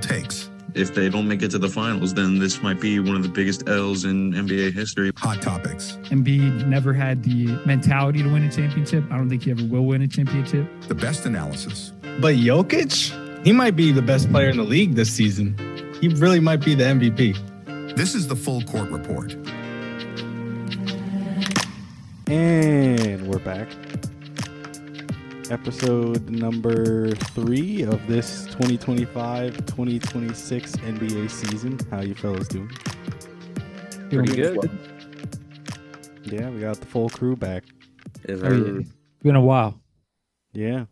takes. If they don't make it to the finals, then this might be one of the biggest L's in NBA history. Hot topics. Embiid never had the mentality to win a championship. I don't think he ever will win a championship. The best analysis. But Jokic, he might be the best player in the league this season. He really might be the MVP. This is the Full Court Report. And we're back. Episode number 3 of this 2025-2026 NBA season. How you fellas doing? Pretty good. Yeah, we got the full crew back. It's been a while. Yeah,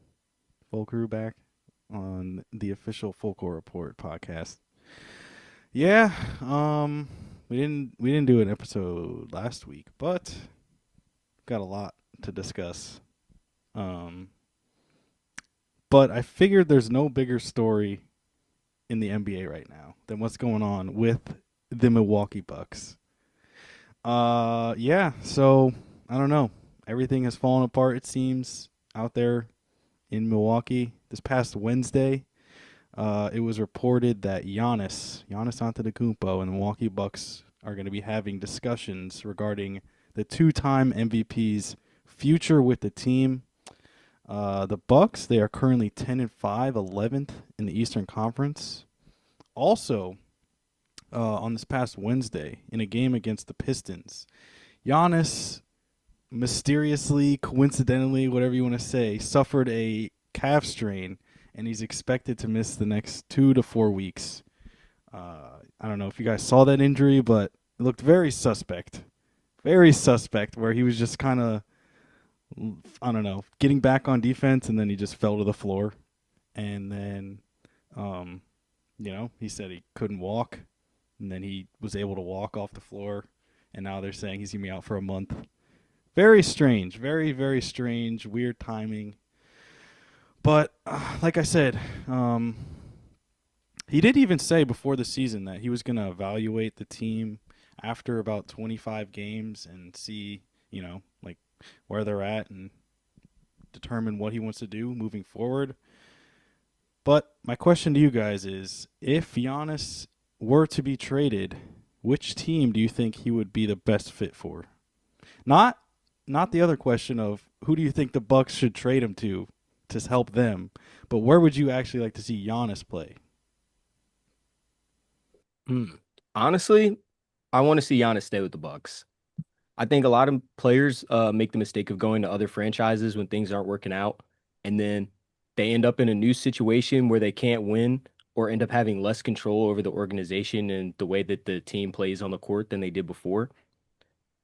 full crew back on the official Full Court Report podcast. Yeah, we didn't do an episode last week, but got a lot to discuss. But I figured there's no bigger story in the NBA right now than what's going on with the Milwaukee Bucks. Yeah, so I don't know. Everything has fallen apart, it seems, out there in Milwaukee. This past Wednesday, it was reported that Giannis Antetokounmpo and the Milwaukee Bucks are going to be having discussions regarding the two-time MVP's future with the team. The Bucks, they are currently 10-5, 11th in the Eastern Conference. Also, on this past Wednesday, in a game against the Pistons, Giannis mysteriously, coincidentally, whatever you want to say, suffered a calf strain, and he's expected to miss the next 2 to 4 weeks. I don't know if you guys saw that injury, but it looked very suspect. Very suspect, where he was just kind of, I don't know, getting back on defense, and then he just fell to the floor. And then, he said he couldn't walk, and then he was able to walk off the floor, and now they're saying he's going to be out for a month. Very strange, very, very strange, weird timing. But, like I said, he did even say before the season that he was going to evaluate the team after about 25 games and see, where they're at and determine what he wants to do moving forward. But my question to you guys is, if Giannis were to be traded, which team do you think he would be the best fit for? Not the other question of who do you think the Bucks should trade him to help them, but where would you actually like to see Giannis play? Honestly, I want to see Giannis stay with the Bucks. I think a lot of players make the mistake of going to other franchises when things aren't working out, and then they end up in a new situation where they can't win or end up having less control over the organization and the way that the team plays on the court than they did before.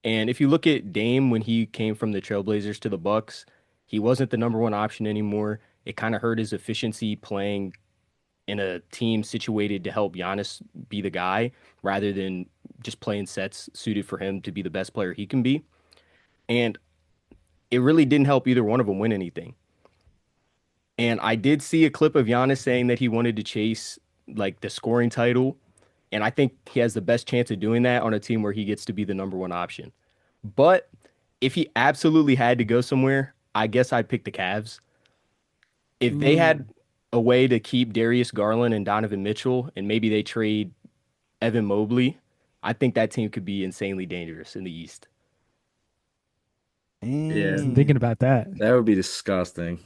And if you look at Dame when he came from the Trailblazers to the Bucks, he wasn't the number one option anymore. It kind of hurt his efficiency playing in a team situated to help Giannis be the guy rather than just playing sets suited for him to be the best player he can be. And it really didn't help either one of them win anything. And I did see a clip of Giannis saying that he wanted to chase the scoring title. And I think he has the best chance of doing that on a team where he gets to be the number one option. But if he absolutely had to go somewhere, I guess I'd pick the Cavs. If they had a way to keep Darius Garland and Donovan Mitchell, and maybe they trade Evan Mobley, I think that team could be insanely dangerous in the East. Yeah, I'm thinking about that. That would be disgusting.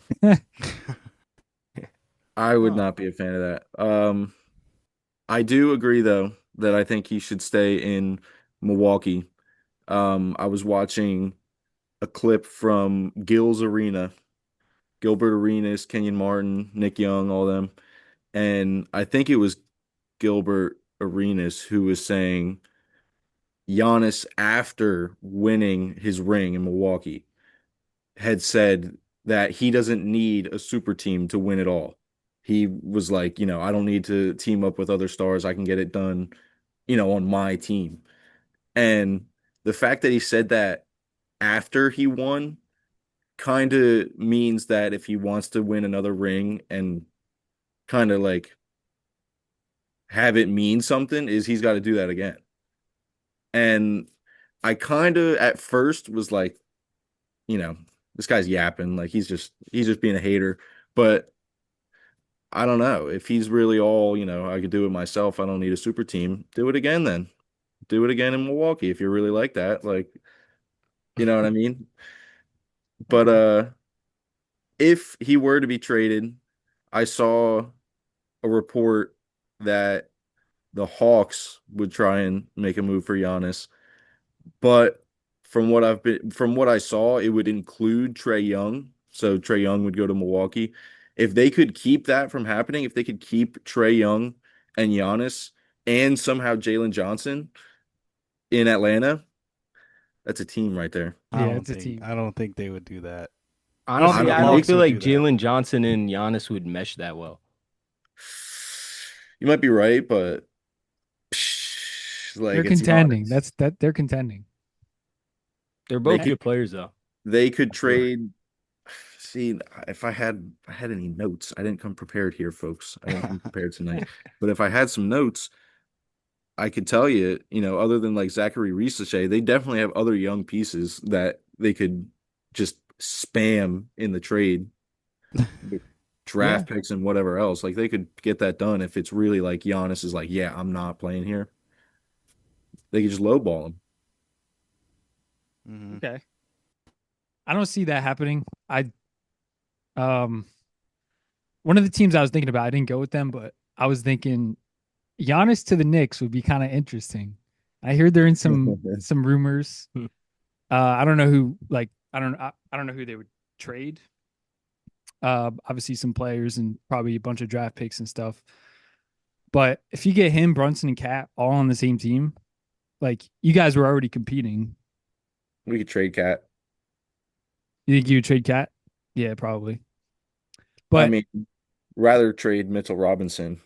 I would not be a fan of that. I do agree, though, that I think he should stay in Milwaukee. I was watching a clip from Gilbert Arenas, Kenyon Martin, Nick Young, all them. And I think it was Gilbert Arenas who was saying Giannis, after winning his ring in Milwaukee, had said that he doesn't need a super team to win it all. He was like, I don't need to team up with other stars. I can get it done, on my team. And the fact that he said that after he won kind of means that if he wants to win another ring and kind of have it mean something, is he's got to do that again. And I kind of at first was like, this guy's yapping, he's just being a hater. But I don't know. If he's really all, I could do it myself. I don't need a super team. Do it again then. Do it again in Milwaukee if you're really like that. Like, you know what I mean? But if he were to be traded, I saw a report that the Hawks would try and make a move for Giannis. But from what I saw, it would include Trae Young. So Trae Young would go to Milwaukee. If they could keep that from happening, if they could keep Trae Young and Giannis and somehow Jalen Johnson in Atlanta, that's a team right there. Yeah, it's a team. I don't think they would do that. Honestly, I think don't Knicks feel would like do that. Jalen Johnson and Giannis would mesh that well. You might be right, but They're it's contending. Giannis. They're contending. They're both could- good players, though. They could trade. See, if I had any notes, I didn't come prepared here, folks. I didn't come prepared tonight. But if I had some notes, I could tell you, other than like Zachary Risachet, they definitely have other young pieces that they could just spam in the trade, draft picks and whatever else. Like they could get that done if it's really like Giannis is like, yeah, I'm not playing here. They could just lowball him. Mhm. Okay. I don't see that happening. One of the teams I was thinking about, I didn't go with them, but I was thinking Giannis to the Knicks would be kind of interesting. I hear they're in some rumors. I don't know who I don't know who they would trade. Obviously some players and probably a bunch of draft picks and stuff. But if you get him, Brunson, and Cat all on the same team, like you guys were already competing. We could trade Cat. You think you would trade Cat? Yeah, probably. But I mean, rather trade Mitchell Robinson,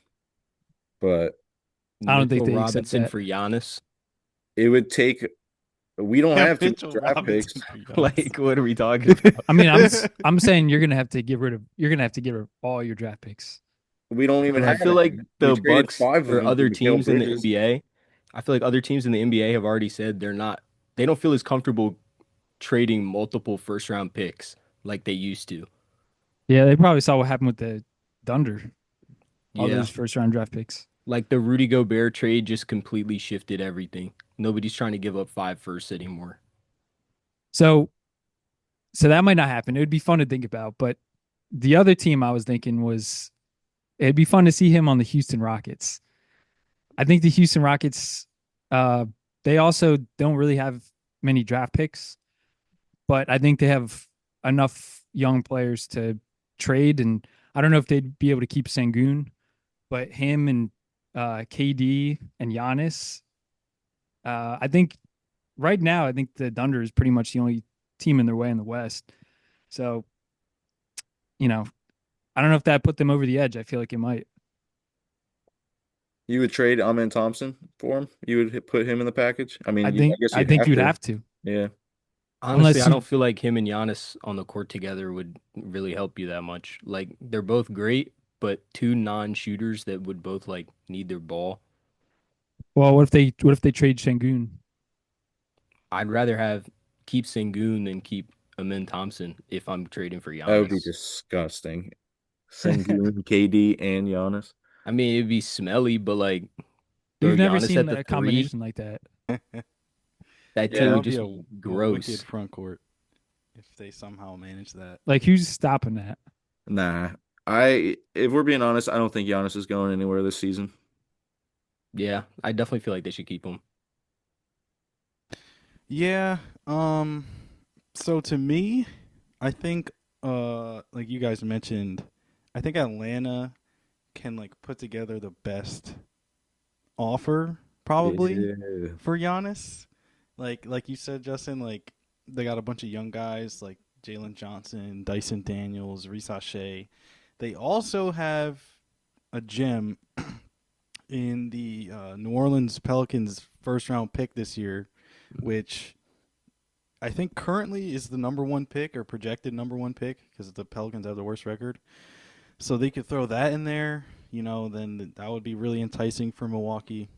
but I don't think Mitchell they accept Robinson that. for Giannis. it would take. We don't have to Mitchell draft picks. Robinson for Giannis. Like, what are we talking about? I mean, I'm saying you're gonna have to get rid of all your draft picks. We don't even I have. feel like any. the We traded Bucks 5 of or them other for Mikal teams in the Bridges. NBA. I feel like other teams in the NBA have already said they don't feel as comfortable trading multiple first round picks like they used to. Yeah, they probably saw what happened with the Thunder. All Yeah. those first round draft picks. Like the Rudy Gobert trade just completely shifted everything. Nobody's trying to give up 5 firsts anymore. So that might not happen. It would be fun to think about. But the other team I was thinking was it'd be fun to see him on the Houston Rockets. I think the Houston Rockets, they also don't really have many draft picks, but I think they have enough young players to trade. And I don't know if they'd be able to keep Sengun, but him and KD and Giannis, I think right now, I think the Thunder is pretty much the only team in their way in the West. So, I don't know if that put them over the edge. I feel like it might. You would trade Amen Thompson for him. You would put him in the package. I mean, I think you'd have to. Yeah. Honestly, Unless I you- don't feel like him and Giannis on the court together would really help you that much. Like they're both great, but two non-shooters that would both like need their ball. Well, what if they trade Sengun? I'd rather keep Sengun than keep Amin Thompson if I'm trading for Giannis. That would be disgusting. Sengun, KD, and Giannis. I mean, it'd be smelly, but like We've throw never Giannis seen at the a three, combination like that. that Yeah, team that would That'd just be be a gross. wicked front court if they somehow manage that. Like, who's stopping that? Nah. If we're being honest, I don't think Giannis is going anywhere this season. Yeah, I definitely feel like they should keep him. Yeah. So to me, I think like you guys mentioned, I think Atlanta can like put together the best offer probably Yeah. for Giannis. Like you said, Justin, like they got a bunch of young guys like Jalen Johnson, Dyson Daniels, Risachet. They also have a gem in the New Orleans Pelicans first round pick this year, which I think currently is the number 1 pick or projected number 1 pick because the Pelicans have the worst record. So they could throw that in there, then that would be really enticing for Milwaukee.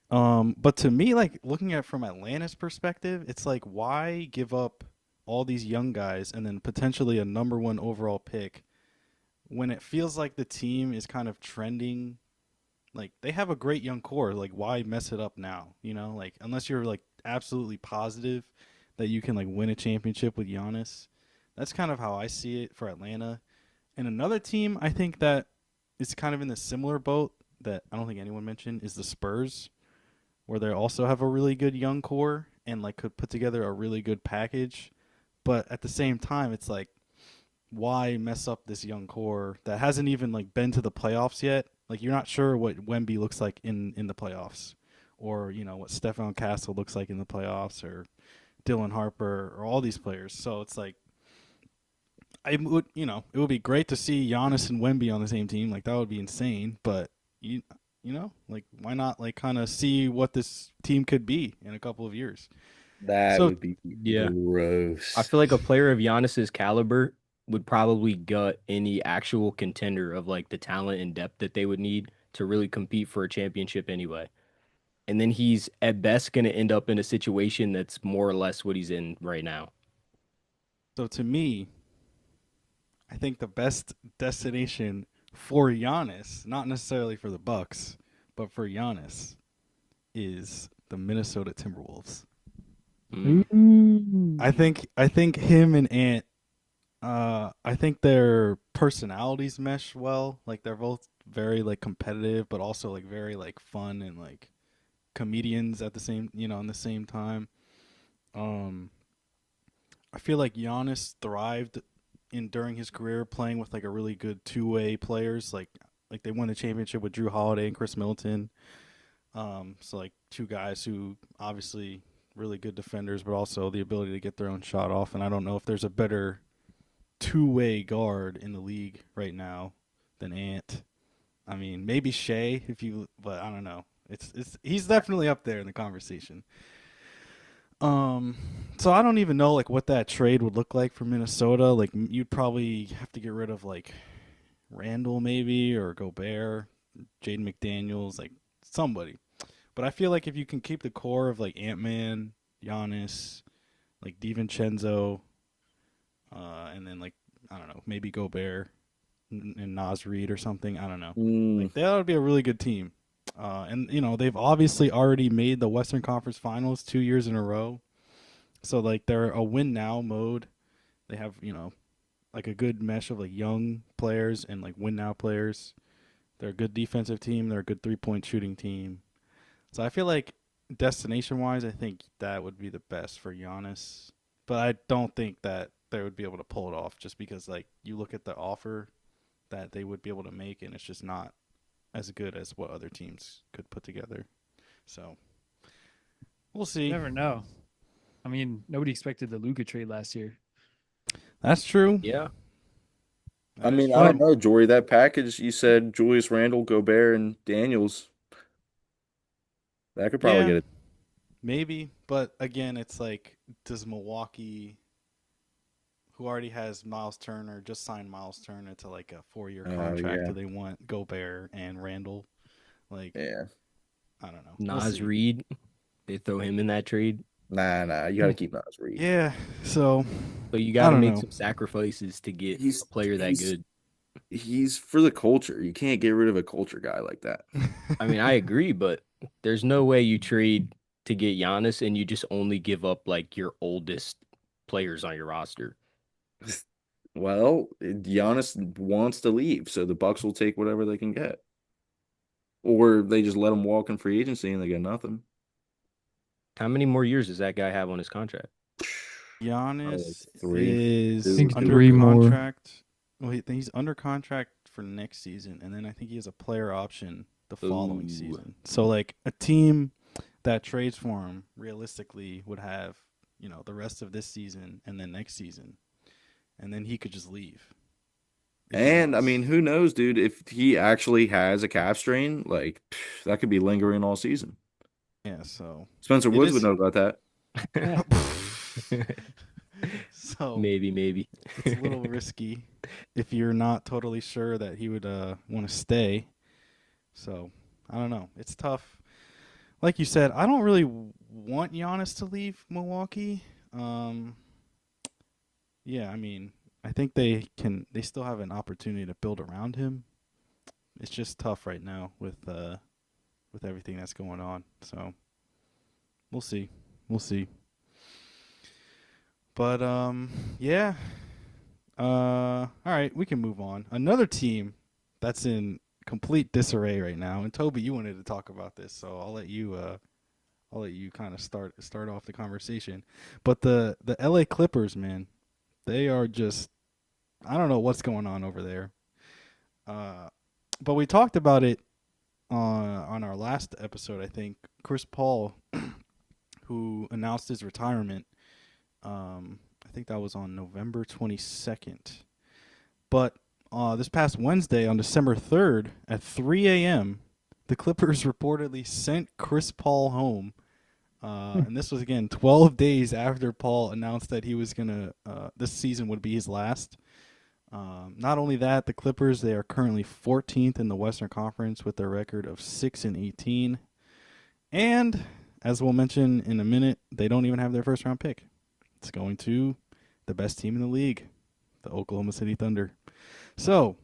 But to me, like looking at it from Atlanta's perspective, it's like why give up all these young guys and then potentially a number 1 overall pick when it feels like the team is kind of trending, like they have a great young core. Like why mess it up now? You know, like unless you're like absolutely positive that you can like win a championship with Giannis. That's kind of how I see it for Atlanta. And another team I think that is kind of in the similar boat that I don't think anyone mentioned is the Spurs, where they also have a really good young core and like could put together a really good package. But at the same time, it's like, why mess up this young core that hasn't even like been to the playoffs yet? Like you're not sure what Wemby looks like in the playoffs, or you know what Stephon Castle looks like in the playoffs, or Dylan Harper, or all these players. So it's like, I would, it would be great to see Giannis and Wemby on the same team. Like that would be insane. But like why not like kind of see what this team could be in a couple of years? That So would be Yeah. gross. I feel like a player of Giannis's caliber would probably gut any actual contender of like the talent and depth that they would need to really compete for a championship anyway. And then he's at best going to end up in a situation that's more or less what he's in right now. So to me, I think the best destination for Giannis, not necessarily for the Bucks, but for Giannis, is the Minnesota Timberwolves. Mm. Ooh. I think him and Ant, I think their personalities mesh well. Like they're both very like competitive, but also like very like fun and like comedians at the same, in the same time. Um, I feel like Giannis thrived in during his career playing with like a really good two-way players. Like they won the championship with Drew Holiday and Chris Middleton. So like two guys who obviously really good defenders, but also the ability to get their own shot off. And I don't know if there's a better two-way guard in the league right now than Ant. I mean, maybe Shea but I don't know. It's he's definitely up there in the conversation. So I don't even know like what that trade would look like for Minnesota. Like you'd probably have to get rid of like Randall maybe or Gobert, Jaden McDaniels, like somebody. But I feel like if you can keep the core of like Ant-Man, Giannis, like DiVincenzo, and then like I don't know, maybe Gobert and Nas Reed or something. I don't know. Like that would be a really good team. And they've obviously already made the Western Conference Finals 2 years in a row. So like they're a win now mode. They have, like a good mesh of like young players and like win now players. They're a good defensive team, they're a good 3-point shooting team. So I feel like destination wise, I think that would be the best for Giannis. But I don't think that they would be able to pull it off just because like you look at the offer that they would be able to make and it's just not as good as what other teams could put together. So we'll see. You never know. I mean, nobody expected the Luka trade last year. That's true. Yeah. I mean, I don't know, Jorie. That package you said Julius Randle, Gobert, and Daniels. That could probably get it. Maybe, but again, it's like, does Milwaukee, who already has Miles Turner, just signed Miles Turner to like a 4-year contract? Yeah. Do they want Gobert and Randall? Like, Yeah. I don't know. Nas Reed, they throw him in that trade. Nah. You got to keep Nas Reed. Yeah. So you got to make some sacrifices to get a player that good. He's for the culture. You can't get rid of a culture guy like that. I mean, I agree, but there's no way you trade to get Giannis and you just only give up like your oldest players on your roster. Well, Giannis wants to leave, so the Bucks will take whatever they can get. Or they just let him walk in free agency and they get nothing. How many more years does that guy have on his contract? Giannis three. is under 3 more. contract. Well, he's under contract for next season, and then I think he has a player option the following season. So, like, a team that trades for him realistically would have, the rest of this season and then next season, and then he could just leave. And I mean, who knows, dude? If he actually has a calf strain, like that could be lingering all season. Yeah. So Spencer Woods would know about that. So maybe it's a little risky if you're not totally sure that he would want to stay. So I don't know. It's tough. Like you said, I don't really want Giannis to leave Milwaukee. Yeah, I mean, I think they still have an opportunity to build around him. It's just tough right now with everything that's going on. So we'll see. We'll see. But yeah. All right, we can move on. Another team that's in complete disarray right now. And Toby, you wanted to talk about this, so I'll let you kind of start off the conversation. But the LA Clippers, man, they are just, I don't know what's going on over there. But we talked about it on our last episode, I think. Chris Paul, who announced his retirement. I think that was on November 22nd. But this past Wednesday, on December 3rd, at 3 a.m., the Clippers reportedly sent Chris Paul home. And this was, again, 12 days after Paul announced that he was going to, this season would be his last. Not only that, the Clippers, they are currently 14th in the Western Conference with a record of 6-18. And, as we'll mention in a minute, they don't even have their first-round pick. It's going to the best team in the league, the Oklahoma City Thunder. So,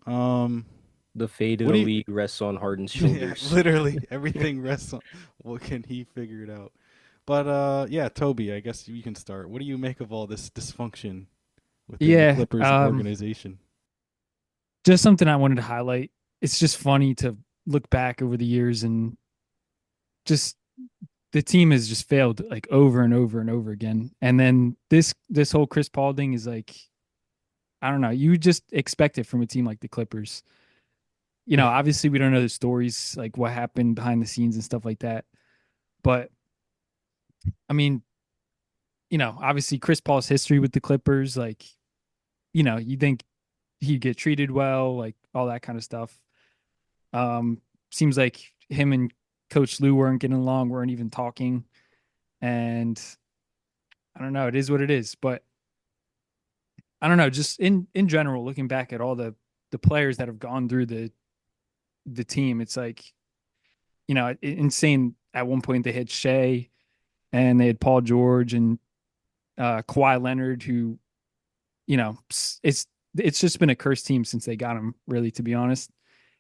The fate of the league rests on Harden's shoulders. Yeah, literally, everything rests on what can he figure it out. But, yeah, Toby, I guess you can start. What do you make of all this dysfunction within the Clippers organization? Just something I wanted to highlight. It's just funny to look back over the years and just the team has just failed like over and over and over again. And then this whole Chris Paul thing is like, I don't know. You just expect it from a team like the Clippers. You know, obviously we don't know the stories, like what happened behind the scenes and stuff like that. But I mean, you know, obviously Chris Paul's history with the Clippers, like, you know, you think he'd get treated well, like all that kind of stuff. Seems like him and Coach Lou weren't getting along, weren't even talking. And I don't know, it is what it is. But I don't know, just in general, looking back at all the players that have gone through the team, it's like, you know, insane. At one point they had Shea and they had Paul George and Kawhi Leonard, who, you know, it's just been a cursed team since they got him, really, to be honest.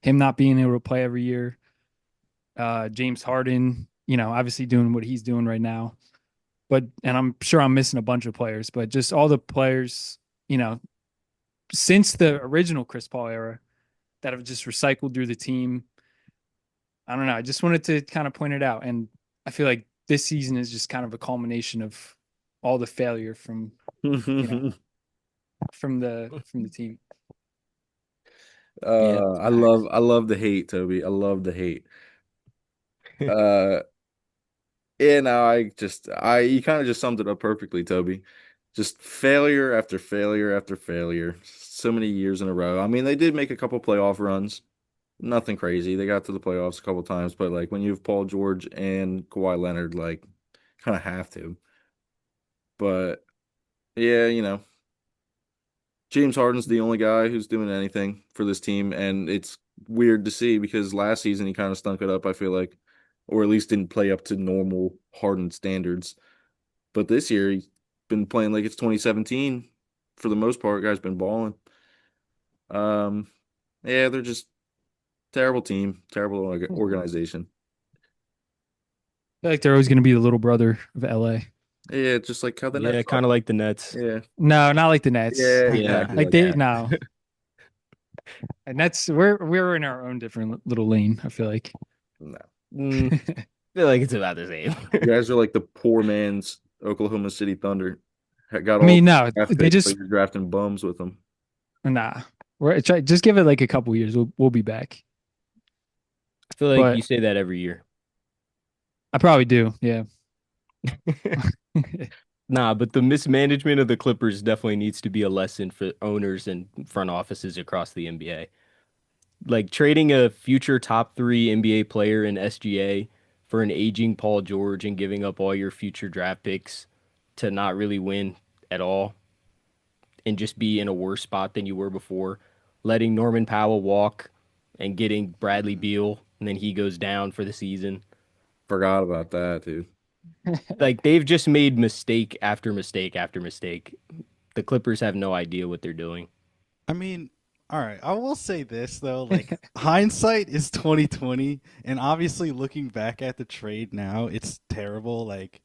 Him not being able to play every year. James Harden, you know, obviously doing what he's doing right now. And I'm sure I'm missing a bunch of players, but just all the players, you know, since the original Chris Paul era that have just recycled through the team. I don't know. I just wanted to kind of point it out. And I feel like this season is just kind of a culmination of all the failure from, you know, from the team. I love the hate, Toby. I love the hate. Yeah, no, you kind of just summed it up perfectly, Toby. Just failure after failure after failure. So many years in a row. I mean, they did make a couple playoff runs. Nothing crazy. They got to the playoffs a couple times, but like when you have Paul George and Kawhi Leonard, like kind of have to. But yeah, you know, James Harden's the only guy who's doing anything for this team, and it's weird to see because last season he kind of stunk it up, I feel like, or at least didn't play up to normal Harden standards. But this year he's been playing like it's 2017 for the most part. Guy's been balling. Yeah, they're just terrible team, terrible organization. I feel like they're always going to be the little brother of LA. Yeah, just like how the Nets. Yeah, kind of like the Nets. Yeah. No, not like the Nets. Yeah, exactly like they no. And that's we're in our own different little lane, I feel like. No. I feel like it's about the same. You guys are like the poor man's Oklahoma City Thunder. Got I mean, no, draft they picks, just but you're drafting bums with them. nah. Just give it like a couple years. We'll be back. I feel like But you say that every year. I probably do. Yeah. Nah, but the mismanagement of the Clippers definitely needs to be a lesson for owners and front offices across the NBA. Like trading a future top 3 NBA player in SGA for an aging Paul George and giving up all your future draft picks to not really win at all and just be in a worse spot than you were before. Letting Norman Powell walk and getting Bradley Beal, and then he goes down for the season. Forgot about that, dude. Like they've just made mistake after mistake after mistake. The Clippers have no idea what they're doing. I mean, all right. I will say this though, like hindsight is 2020, and obviously looking back at the trade now, it's terrible. Like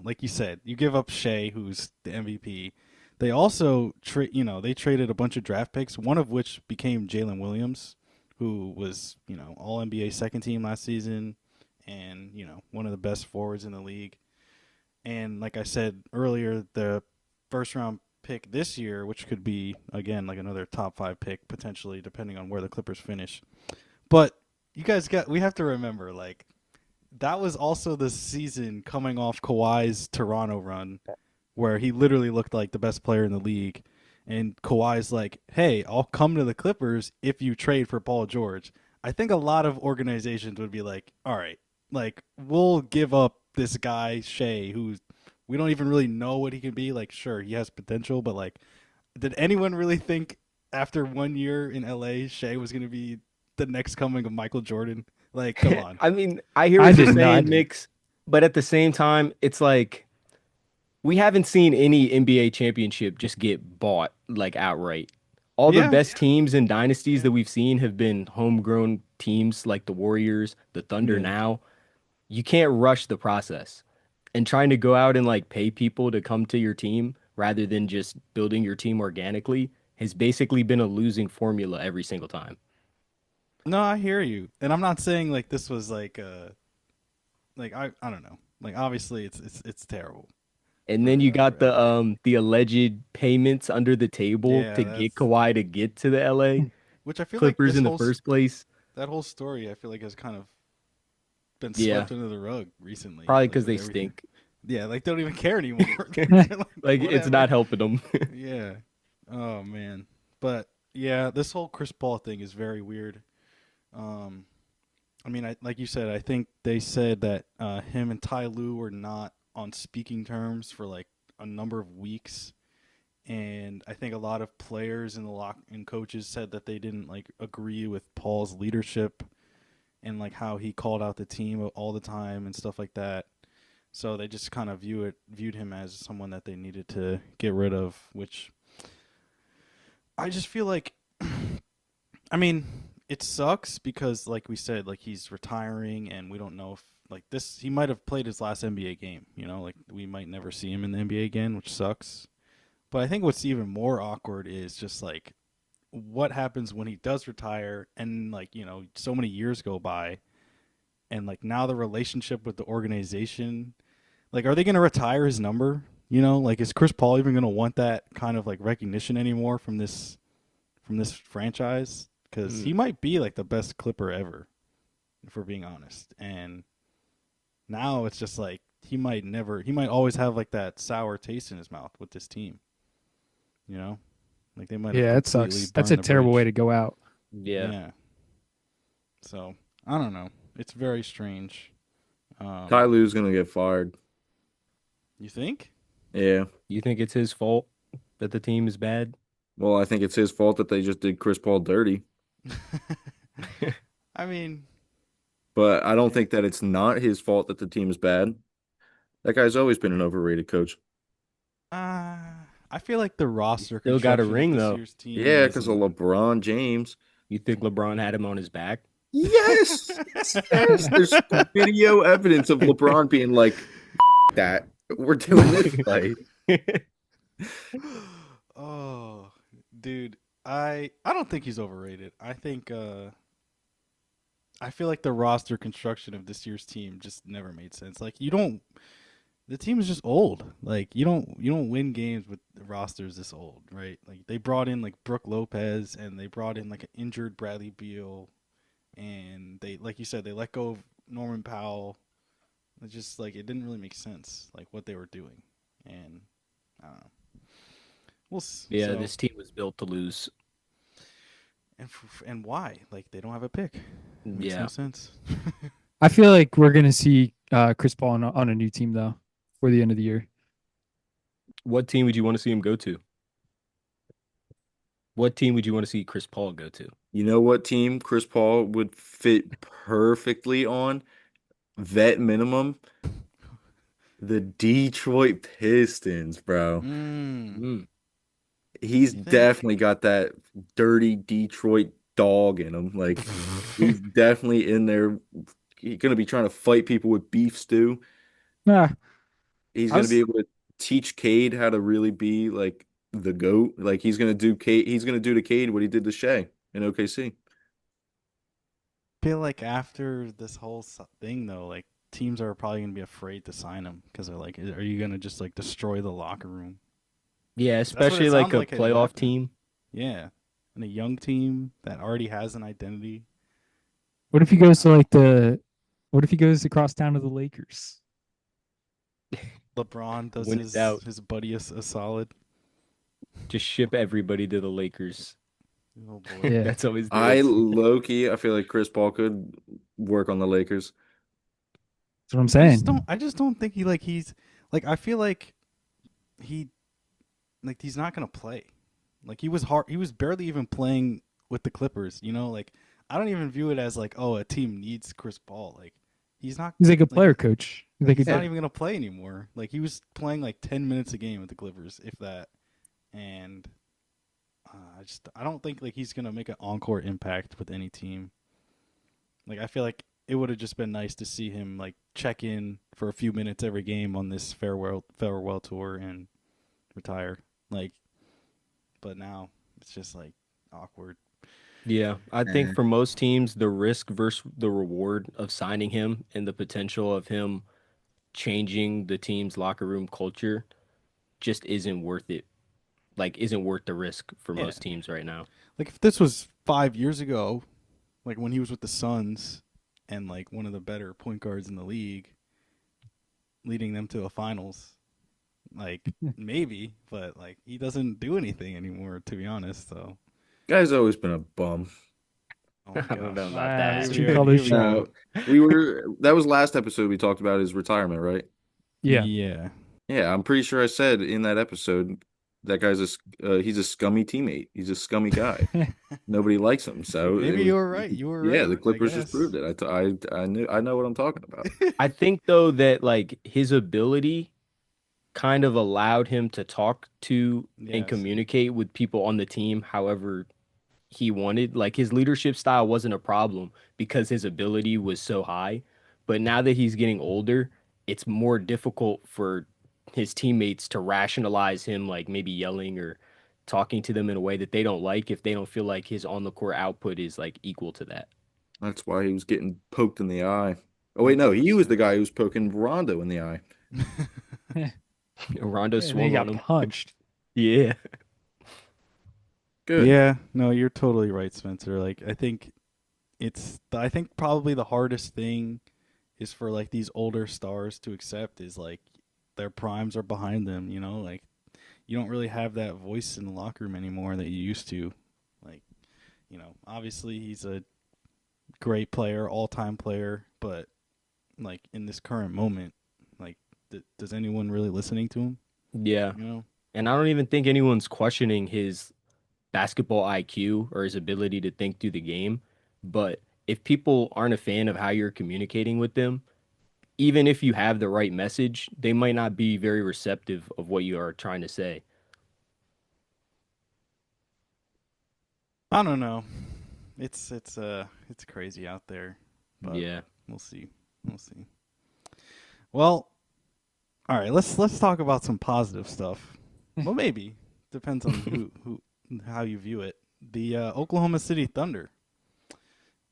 like you said, you give up Shea, who's the MVP. They also they traded a bunch of draft picks, one of which became Jalen Williams, who was All NBA second team last season, and one of the best forwards in the league. And like I said earlier, the first round pick this year, which could be again like another top 5 pick potentially, depending on where the Clippers finish. But we have to remember, like, that was also the season coming off Kawhi's Toronto run, where he literally looked like the best player in the league. And Kawhi's like, hey, I'll come to the Clippers if you trade for Paul George. I think a lot of organizations would be like, all right, like, we'll give up this guy, Shea, who we don't even really know what he can be. Like, sure, he has potential, but like, did anyone really think after 1 year in LA, Shea was going to be the next coming of Michael Jordan? Like, come on. I mean, I hear I what you're didn't know. I saying, didn't. Mix, but at the same time, it's like we haven't seen any NBA championship just get bought like outright. All the Yeah. best teams and dynasties that we've seen have been homegrown teams like the Warriors, the Thunder Yeah. now. You can't rush the process. And trying to go out and like pay people to come to your team rather than just building your team organically has basically been a losing formula every single time. No, I hear you. And I'm not saying like this was like I don't know. Like, obviously it's terrible. And then you got for LA. the alleged payments under the table Yeah, to that's get Kawhi to get to the LA which I feel like Clippers in the first place. that whole story I feel like has kind of been Yeah, swept under the rug recently. probably Like because with they everything. stink. Yeah, like they don't even care anymore. They're like, Like it's whatever. not helping them. Yeah. Oh man. But yeah, this whole Chris Paul thing is very weird. Um, I mean, like you said, I think they said that him and Ty Lue were not on speaking terms for like a number of weeks, and I think a lot of players in the lock and coaches said that they didn't like agree with Paul's leadership and like how he called out the team all the time and stuff like that. So they just kind of viewed him as someone that they needed to get rid of, which I just feel like I mean, it sucks because like we said, like he's retiring and we don't know if like this he might have played his last NBA game, like we might never see him in the NBA again, which sucks. But I think what's even more awkward is just like what happens when he does retire and like, so many years go by and like now the relationship with the organization, like are they going to retire his number? Like is Chris Paul even going to want that kind of like recognition anymore from this franchise? Because he might be like the best Clipper ever, if we're being honest. And now it's just like he might always have like that sour taste in his mouth with this team. Like they might have Yeah, it completely sucks. That's a burned the terrible bridge. way to go out. Yeah. So I don't know. It's very strange. Ty Lue's gonna get fired. You think? Yeah. You think it's his fault that the team is bad? Well, I think it's his fault that they just did Chris Paul dirty. I mean, But I don't think that it's not his fault that the team is bad. That guy's always been an overrated coach. I feel like the roster Still got a construction of ring, this though. year's team Yeah, because of isn't- LeBron James. You think LeBron had him on his back? Yes. Yes. There's video evidence of LeBron being like, that. We're doing this fight. Oh, dude, I don't think he's overrated. I think I feel like the roster construction of this year's team just never made sense. Like the team is just old. Like you don't win games with rosters this old, right? Like they brought in like Brooke Lopez and they brought in like an injured Bradley Beal, and they, like you said, they let go of Norman Powell. It's just like it didn't really make sense, like what they were doing, and I don't know. Yeah, So, this team was built to lose. and why? Like they don't have a pick. Makes Yeah. no sense. I feel like we're gonna see Chris Paul on a new team though for the end of the year. What team would you want to see him go to? What team would you want to see Chris Paul go to? You know what team Chris Paul would fit perfectly on? Vet minimum. The Detroit Pistons, bro. Mm. He's You think? definitely got that dirty Detroit dog in him. Like he's definitely in there. He's gonna be trying to fight people with beef stew. Nah, He's I gonna be was able to teach Cade how to really be like the GOAT. Like he's gonna do Cade. He's gonna do to Cade what he did to Shea in OKC. Feel like after this whole thing though, like teams are probably gonna be afraid to sign him because they're like, are you gonna just like destroy the locker room? Yeah, That's what especially it like sounds a like it playoff happened. team. Yeah, and a young team that already has an identity. what if he goes to like the what if he goes across town to the Lakers? LeBron does When in doubt, his buddy a solid. just ship everybody to the Lakers. Oh boy. Yeah. That's always the I answer. low key, I feel like Chris Paul could work on the Lakers. That's what I'm I just saying. don't think he's like I feel like he like he's not gonna play. Like he was barely even playing with the Clippers, you know, like I don't even view it as like, oh, a team needs Chris Paul. Like he's not He's like a like player coach. He's like he's a, not even gonna play anymore. Like he was playing like 10 minutes a game with the Clippers, if that. And I don't think like he's gonna make an encore impact with any team. Like I feel like it would have just been nice to see him like check in for a few minutes every game on this farewell tour and retire. Like, but now it's just like awkward. Yeah, I think Eh. for most teams, the risk versus the reward of signing him and the potential of him changing the team's locker room culture just isn't worth it. Like, isn't worth the risk for Yeah. most teams right now. Like if this was 5 years ago, like when he was with the Suns and like one of the better point guards in the league, leading them to a finals, like maybe, but like he doesn't do anything anymore, to be honest. So, Guy's always been a bum. oh my I don't know gosh. about that. It's Here true we- colors here we show. go. That was last episode we talked about his retirement, right? Yeah. Yeah. Yeah, I'm pretty sure I said in that episode that he's a scummy teammate. He's a scummy guy. Nobody likes him. So Maybe you were right. You were yeah, right. the I Clippers just guess. proved it. I know what I'm talking about. I think, though, that like his ability kind of allowed him to talk to and Yes. communicate with people on the team however he wanted. Like his leadership style wasn't a problem because his ability was so high. But now that he's getting older, it's more difficult for his teammates to rationalize him, like maybe yelling or talking to them in a way that they don't like if they don't feel like his on the court output is like equal to that. That's why he was getting poked in the eye. Oh wait, no, he was the guy who was poking Rondo in the eye. Rondo And then he swung got on him. punched. Yeah. Good. Yeah, no, you're totally right, Spencer. Like I think probably the hardest thing is for like these older stars to accept is like their primes are behind them, you know? Like you don't really have that voice in the locker room anymore that you used to. Like, you know, obviously he's a great player, all-time player, but like in this current moment, like does anyone really listening to him, Yeah. you know? And I don't even think anyone's questioning his basketball IQ or his ability to think through the game. But if people aren't a fan of how you're communicating with them, even if you have the right message, they might not be very receptive of what you are trying to say. I don't know. It's crazy out there. But Yeah. we'll see. We'll see. Well, all right, let's talk about some positive stuff. Well, maybe depends on who how you view it. The Oklahoma City Thunder,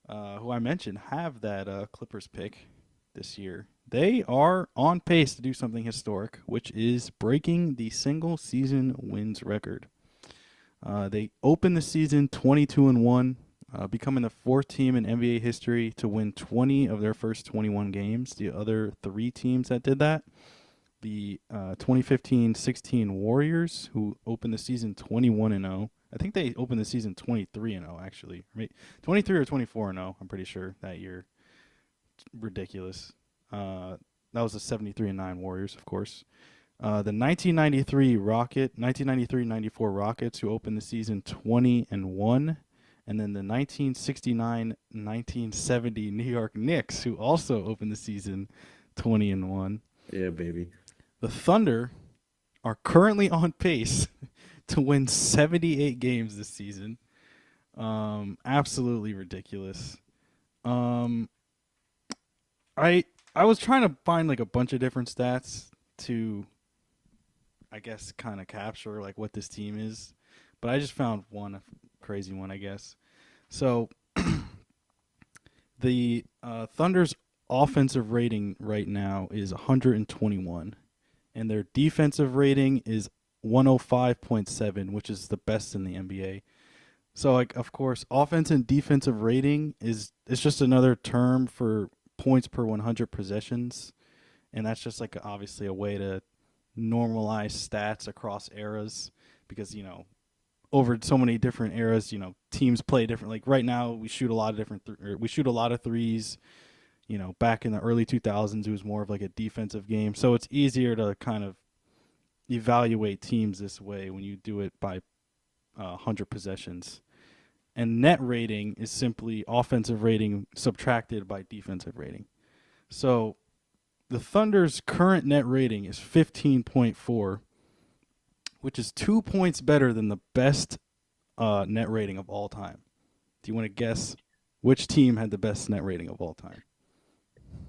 who I mentioned, have that Clippers pick this year. They are on pace to do something historic, which is breaking the single season wins record. They opened the season 22-1, becoming the fourth team in NBA history to win 20 of their first 21 games. The other three teams that did that, the 2015-16 Warriors, who opened the season 21-0. I think they opened the season 23-0 actually. 23 or 24-0, I'm pretty sure that year. Ridiculous. That was the 73-9 Warriors, of course. The 1993-94 Rockets, who opened the season 20-1, and then the 1969-1970 New York Knicks, who also opened the season 20-1. Yeah, baby. The Thunder are currently on pace to win 78 games this season. Absolutely ridiculous. Um, I I was trying to find like a bunch of different stats to, I guess, kind of capture like what this team is, but I just found one crazy one, I guess. So the Thunder's offensive rating right now is 121, and their defensive rating is 105.7, which is the best in the NBA. So, like, of course, offense and defensive rating is it's just another term for points per 100 possessions, and that's just like obviously a way to normalize stats across eras because over so many different eras, teams play different. Like right now, we shoot a lot of we shoot a lot of threes. Back in the early 2000s, it was more of like a defensive game, so it's easier to kind of evaluate teams this way when you do it by 100 possessions. And net rating is simply offensive rating subtracted by defensive rating. So the Thunder's current net rating is 15.4, which is 2 points better than the best net rating of all time. Do you want to guess which team had the best net rating of all time?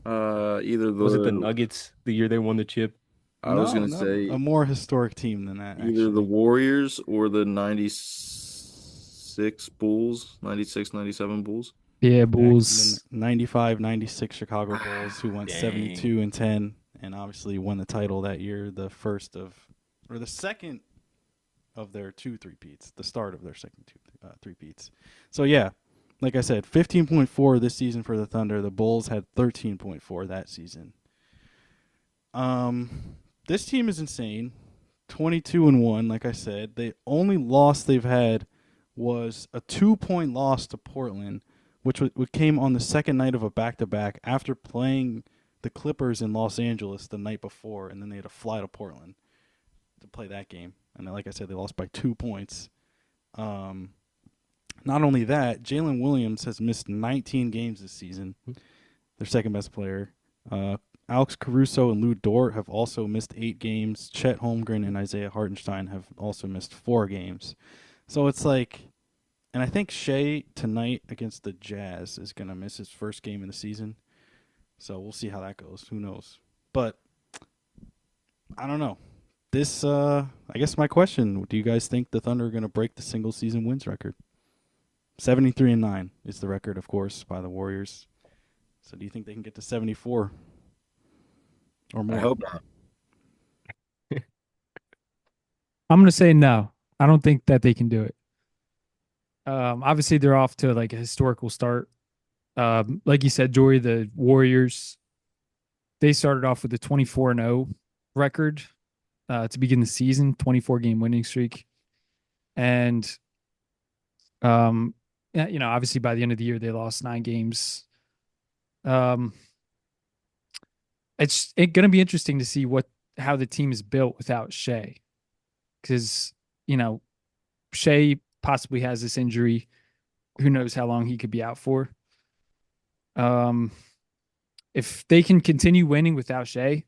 Either Was it the Nuggets the year they won the chip? I was gonna No, say a more historic team than that. either the Actually, Warriors or the 96 Bulls, 96, 97 Bulls. Yeah, the Bulls. 95, 96 Chicago Bulls, who went Dang. 72-10, and obviously won the title that year. The second of their two three-peats, the start of their second two three-peats. So yeah, like I said, 15.4 this season for the Thunder. The Bulls had 13.4 that season. This team is insane. 22-1, like I said. The only loss they've had was a 2-point loss to Portland, which came on the second night of a back-to-back after playing the Clippers in Los Angeles the night before, and then they had to fly to Portland to play that game. And like I said, they lost by 2 points. Not only that, Jalen Williams has missed 19 games this season. Their second best player. Alex Caruso and Lou Dort have also missed 8 games. Chet Holmgren and Isaiah Hartenstein have also missed 4 games. So it's like, and I think Shea tonight against the Jazz is going to miss his first game in the season. So we'll see how that goes. Who knows? But I don't know. This, I guess my question, do you guys think the Thunder are going to break the single season wins record? 73-9 is the record, of course, by the Warriors. So do you think they can get to 74 or more? I hope not. I'm gonna say no. I don't think that they can do it. Obviously they're off to like a historical start. Like you said, Jory, the Warriors, they started off with a 24-0 record to begin the season, 24-game winning streak, and obviously by the end of the year they lost 9 games. It's going to be interesting to see how the team is built without Shea, because Shea possibly has this injury. Who knows how long he could be out for? If they can continue winning without Shea,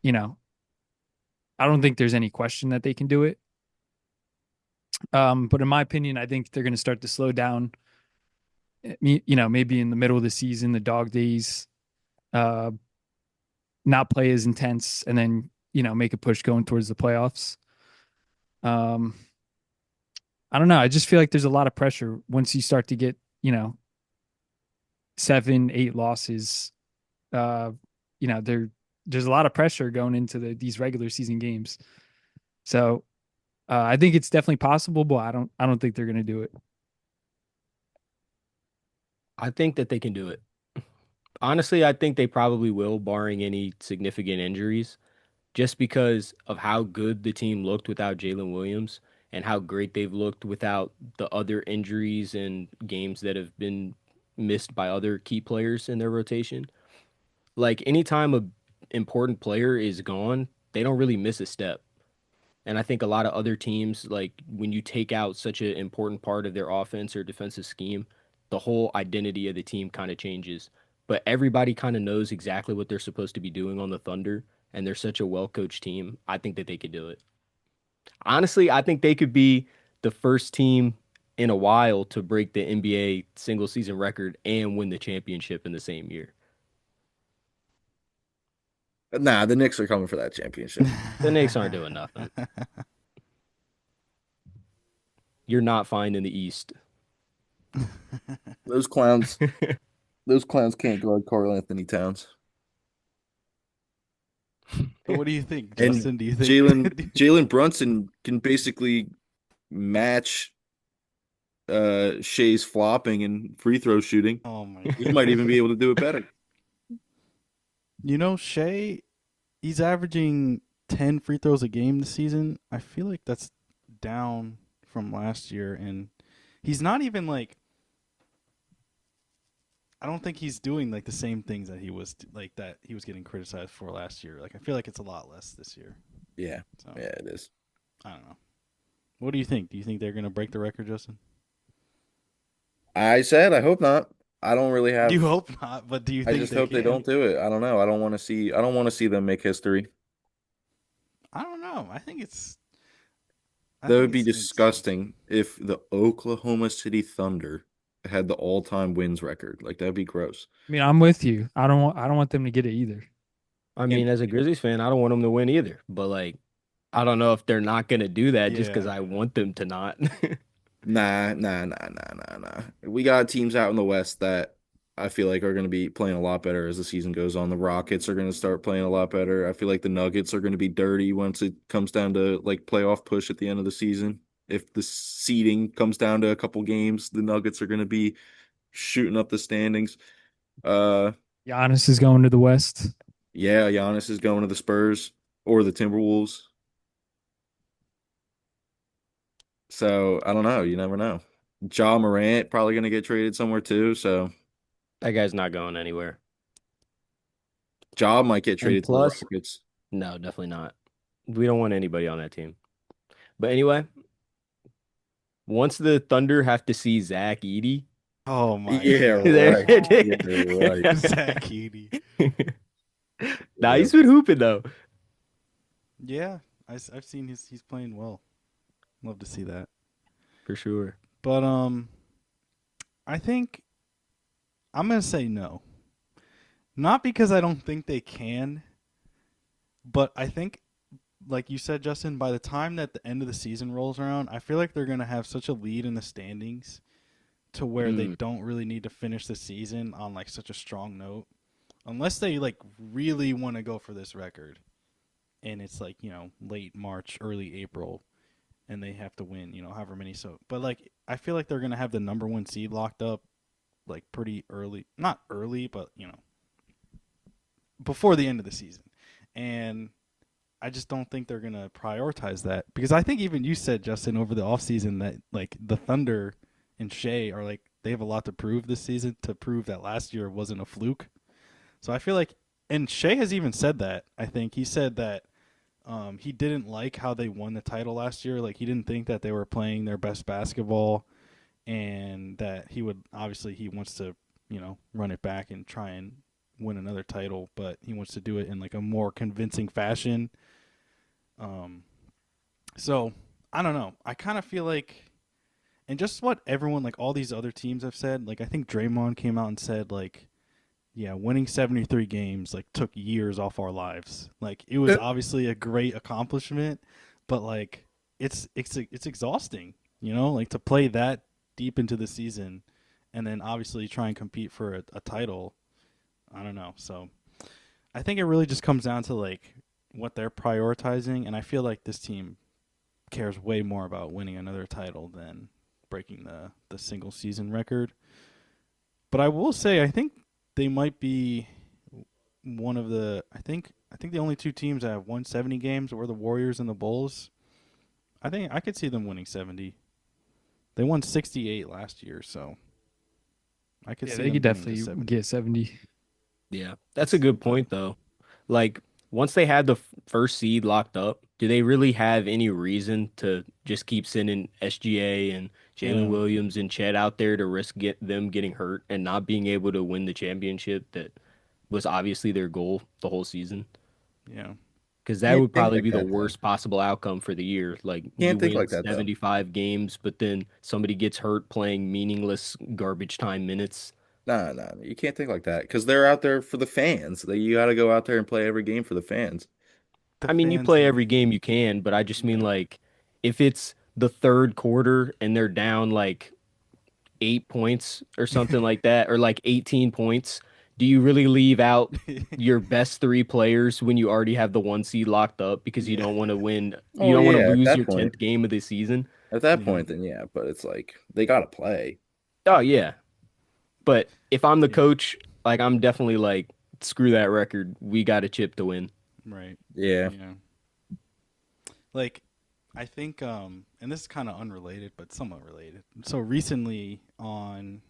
I don't think there's any question that they can do it. But in my opinion, I think they're going to start to slow down. Maybe in the middle of the season, the dog days, not play as intense, and then make a push going towards the playoffs. I don't know. I just feel like there's a lot of pressure once you start to get 7, 8 losses. There's a lot of pressure going into these regular season games. So I think it's definitely possible, but I don't think they're going to do it. I think that they can do it. Honestly, I think they probably will, barring any significant injuries, just because of how good the team looked without Jalen Williams and how great they've looked without the other injuries and games that have been missed by other key players in their rotation. Like anytime a important player is gone, they don't really miss a step. And I think a lot of other teams, like when you take out such an important part of their offense or defensive scheme, the whole identity of the team kind of changes. But everybody kind of knows exactly what they're supposed to be doing on the Thunder, and they're such a well-coached team. I think that they could do it. Honestly, I think they could be the first team in a while to break the NBA single season record and win the championship in the same year. Nah, the Knicks are coming for that championship. The Knicks aren't doing nothing. You're not fine in the East. Those clowns, those clowns can't guard Karl Anthony Towns. But what do you think, And Justin? Do you think Jalen Brunson can basically match Shea's flopping and free throw shooting. Oh my He god. might even be able to do it better. You know, Shea, he's averaging 10 free throws a game this season. I feel like that's down from last year, and he's not even like, I don't think he's doing like the same things that he was getting criticized for last year. Like I feel like it's a lot less this year. Yeah, So yeah, it is. I don't know. What do you think? Do you think they're gonna break the record, Justin? I said I hope not. I don't really have. You hope not, but do you I think just they hope they can? don't do it. I don't know. I don't want to see. I don't want to see them make history. I don't know. I That think would be it's disgusting if the Oklahoma City Thunder had the all-time wins record. Like that'd be gross. I mean, I'm with you. I don't want them to get it either. I mean, as a Grizzlies fan, I don't want them to win either. But like, I don't know if they're not gonna do that just because Yeah. I want them to not. Nah. We got teams out in the West that I feel like are going to be playing a lot better as the season goes on. The Rockets are going to start playing a lot better. I feel like the Nuggets are going to be dirty once it comes down to like playoff push at the end of the season. If the seeding comes down to a couple games, the Nuggets are going to be shooting up the standings. Uh, Giannis is going to the West. yeah, Giannis is going to the Spurs or the Timberwolves. So I don't know. You never know. Ja Morant probably going to get traded somewhere too. So That guy's not going anywhere. Ja might get And traded to the plus, Rockets. no, definitely not. We don't want anybody on that team. But anyway, once the Thunder have to see Zach Edey, Oh my Yeah, god. right. Yeah, right. Zach Edey. nah, he's been hooping though. Yeah, I've seen he's playing well. Love to see that. For sure. But I think I'm gonna say no. Not because I don't think they can, but I think, like you said, Justin, by the time that the end of the season rolls around, I feel like they're gonna have such a lead in the standings to where they don't really need to finish the season on like such a strong note, unless they like really want to go for this record, and it's like late March, early April, and they have to win however many. So, but like I feel like they're gonna have the number one seed locked up like pretty early, not early, but before the end of the season, and I just don't think they're gonna prioritize that because I think even you said, Justin, over the offseason that like the Thunder and Shea are like they have a lot to prove this season to prove that last year wasn't a fluke. So I feel like, and Shea has even said that. I think he said that he didn't like how they won the title last year. Like he didn't think that they were playing their best basketball, and that he wants to run it back and try and win another title, but he wants to do it in like a more convincing fashion. So I don't know. I kind of feel like, and just what everyone, like all these other teams have said, like I think Draymond came out and said like, yeah, winning 73 games like took years off our lives. Like it was obviously a great accomplishment, but like it's exhausting, like to play that deep into the season and then obviously try and compete for a title. I don't know. So I think it really just comes down to like what they're prioritizing, and I feel like this team cares way more about winning another title than breaking the single season record. But I will say I think they might be one of the I think the only two teams that have won 70 games were the Warriors and the Bulls. I think I could see them winning 70. They won 68 last year, so I could Yeah, see they them could getting to definitely 70. get 70. Yeah, that's a good point though. Like once they had the first seed locked up, do they really have any reason to just keep sending SGA and Jalen Yeah. Williams and Chet out there to risk them getting hurt and not being able to win the championship that was obviously their goal the whole season? Yeah. because that Can't would think probably like be the that, though. worst possible outcome for the year. Like you Can't think win like that, though. 75 games, but then somebody gets hurt playing meaningless garbage time minutes. Nah, you can't think like that because they're out there for the fans. You got to go out there and play every game for the fans. The I mean, you fans play and every game you can, but I just mean yeah. like if it's the third quarter and they're down like 8 points or something like that, or like 18 points, do you really leave out your best three players when you already have the one seed locked up because you Yeah. don't want to win, you Oh don't want to yeah, lose your 10th game of the season? at that Yeah. point, then yeah. But it's like they got to play. Oh, yeah. But if I'm the Yeah. coach, like I'm definitely like, screw that record. We got a chip to win. Right. Yeah. Yeah. Like I think and this is kind of unrelated but somewhat related. So recently on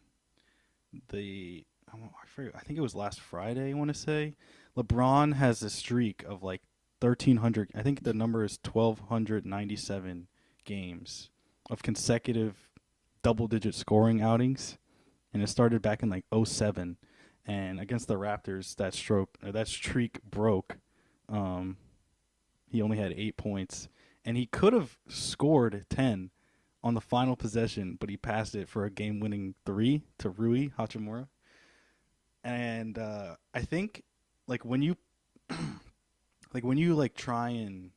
I forget, I think it was last Friday, I want to say, LeBron has a streak of like 1300, I think the number is 1297 games of consecutive double digit scoring outings, and it started back in like '07, and against the Raptors that streak broke. um he only had 8 points, and he could have scored 10 on the final possession, but he passed it for a game-winning three to Rui Hachimura. And I think, like when you, like when you like try and,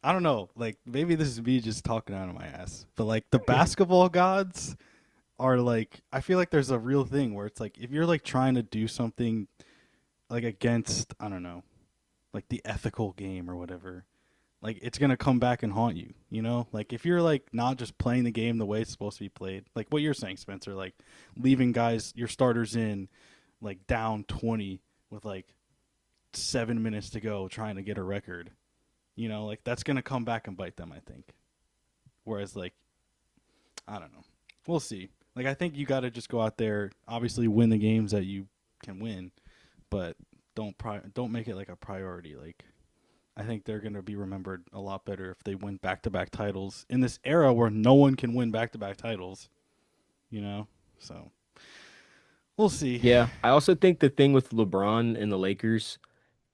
I don't know, like maybe this is me just talking out of my ass, but like the basketball gods are like, I feel like there's a real thing where it's like if you're like trying to do something like against, I don't know, like the ethical game or whatever, like it's gonna come back and haunt you, you know? Like if you're like not just playing the game the way it's supposed to be played, like what you're saying, Spencer, like leaving guys, your starters in, like down 20 with like 7 minutes to go, trying to get a record, you know, like that's gonna come back and bite them, I think. Whereas like, I don't know, we'll see. Like I think you got to just go out there, obviously win the games that you can win, but don't make it like a priority. Like I think they're going to be remembered a lot better if they win back-to-back titles in this era where no one can win back-to-back titles, you know? So we'll see. Yeah. I also think the thing with LeBron and the Lakers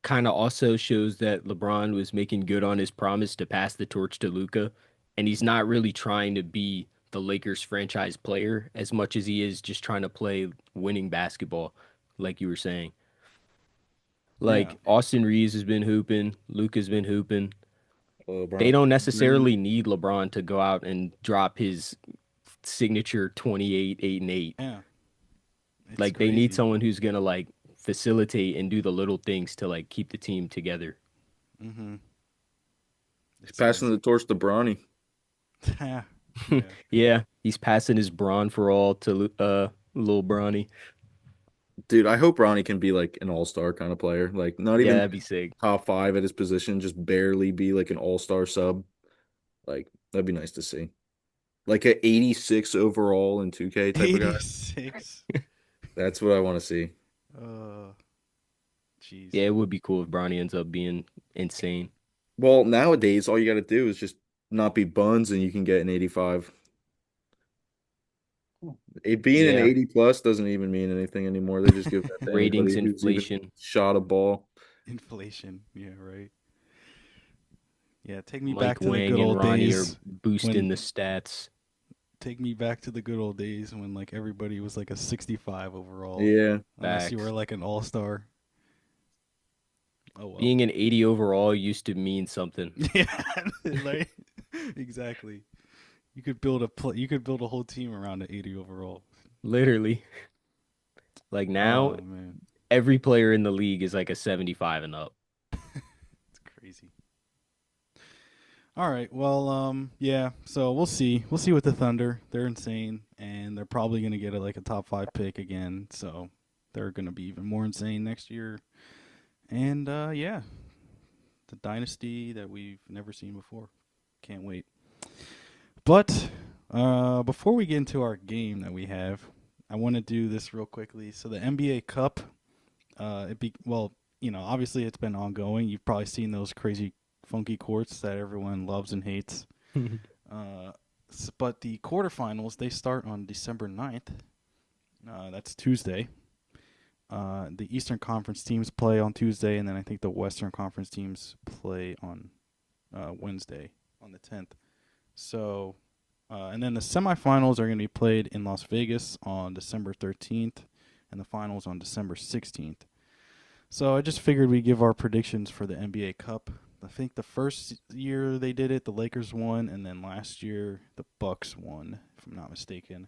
kind of also shows that LeBron was making good on his promise to pass the torch to Luca, and he's not really trying to be the Lakers franchise player as much as he is just trying to play winning basketball, like you were saying. Yeah. Like Austin Reeves has been hooping, Luca's been hooping. They LeBron. don't necessarily need LeBron to go out and drop his signature 28, 8, and 8. Yeah. It's Like they need crazy. someone who's gonna like facilitate and do the little things to like keep the team together. Mm-hmm. He's passing the torch to Bronny. Yeah. Yeah, he's passing his brawn for all to Lil Bronny. Dude, I hope Bronny can be like an all-star kind of player. Like not Yeah, even that'd be sick. top five at his position, just barely be like an all-star sub. Like that'd be nice to see. Like a 86 overall in 2K type of guy. 86. That's what I want to see. Jeez. Yeah, it would be cool if Bronny ends up being insane. Well, nowadays all you got to do is just not be buns and you can get an 85. It being an Yeah, 80 plus doesn't even mean anything anymore. They just give that to ratings anybody who's even inflation. shot a ball. Inflation. Yeah, right. Yeah, take me Mike back to the Wang good and old Ronnie are days. boosting the stats. Take me back to the good old days when like everybody was like a 65 overall. Yeah. Unless you Facts. were like an all-star. Oh well. Being an 80 overall used to mean something. Yeah, like, exactly. You could build you could build a whole team around an 80 overall. Literally. Like now, Oh man, every player in the league is like a 75 and up. it's crazy. All right, well, yeah. So we'll see. We'll see with the Thunder. They're insane, and they're probably gonna get like a top 5 pick again. So they're gonna be even more insane next year. And yeah, the dynasty that we've never seen before. Can't wait. But before we get into our game that we have, I want to do this real quickly. So the NBA Cup, obviously it's been ongoing. You've probably seen those crazy, funky courts that everyone loves and hates. But the quarterfinals, they start on December 9th. That's Tuesday. The Eastern Conference teams play on Tuesday, and then I think the Western Conference teams play on Wednesday on the 10th. So, and then the semifinals are going to be played in Las Vegas on December 13th, and the finals on December 16th. So I just figured we'd give our predictions for the NBA Cup. I think the first year they did it, the Lakers won, and then last year the Bucks won, if I'm not mistaken.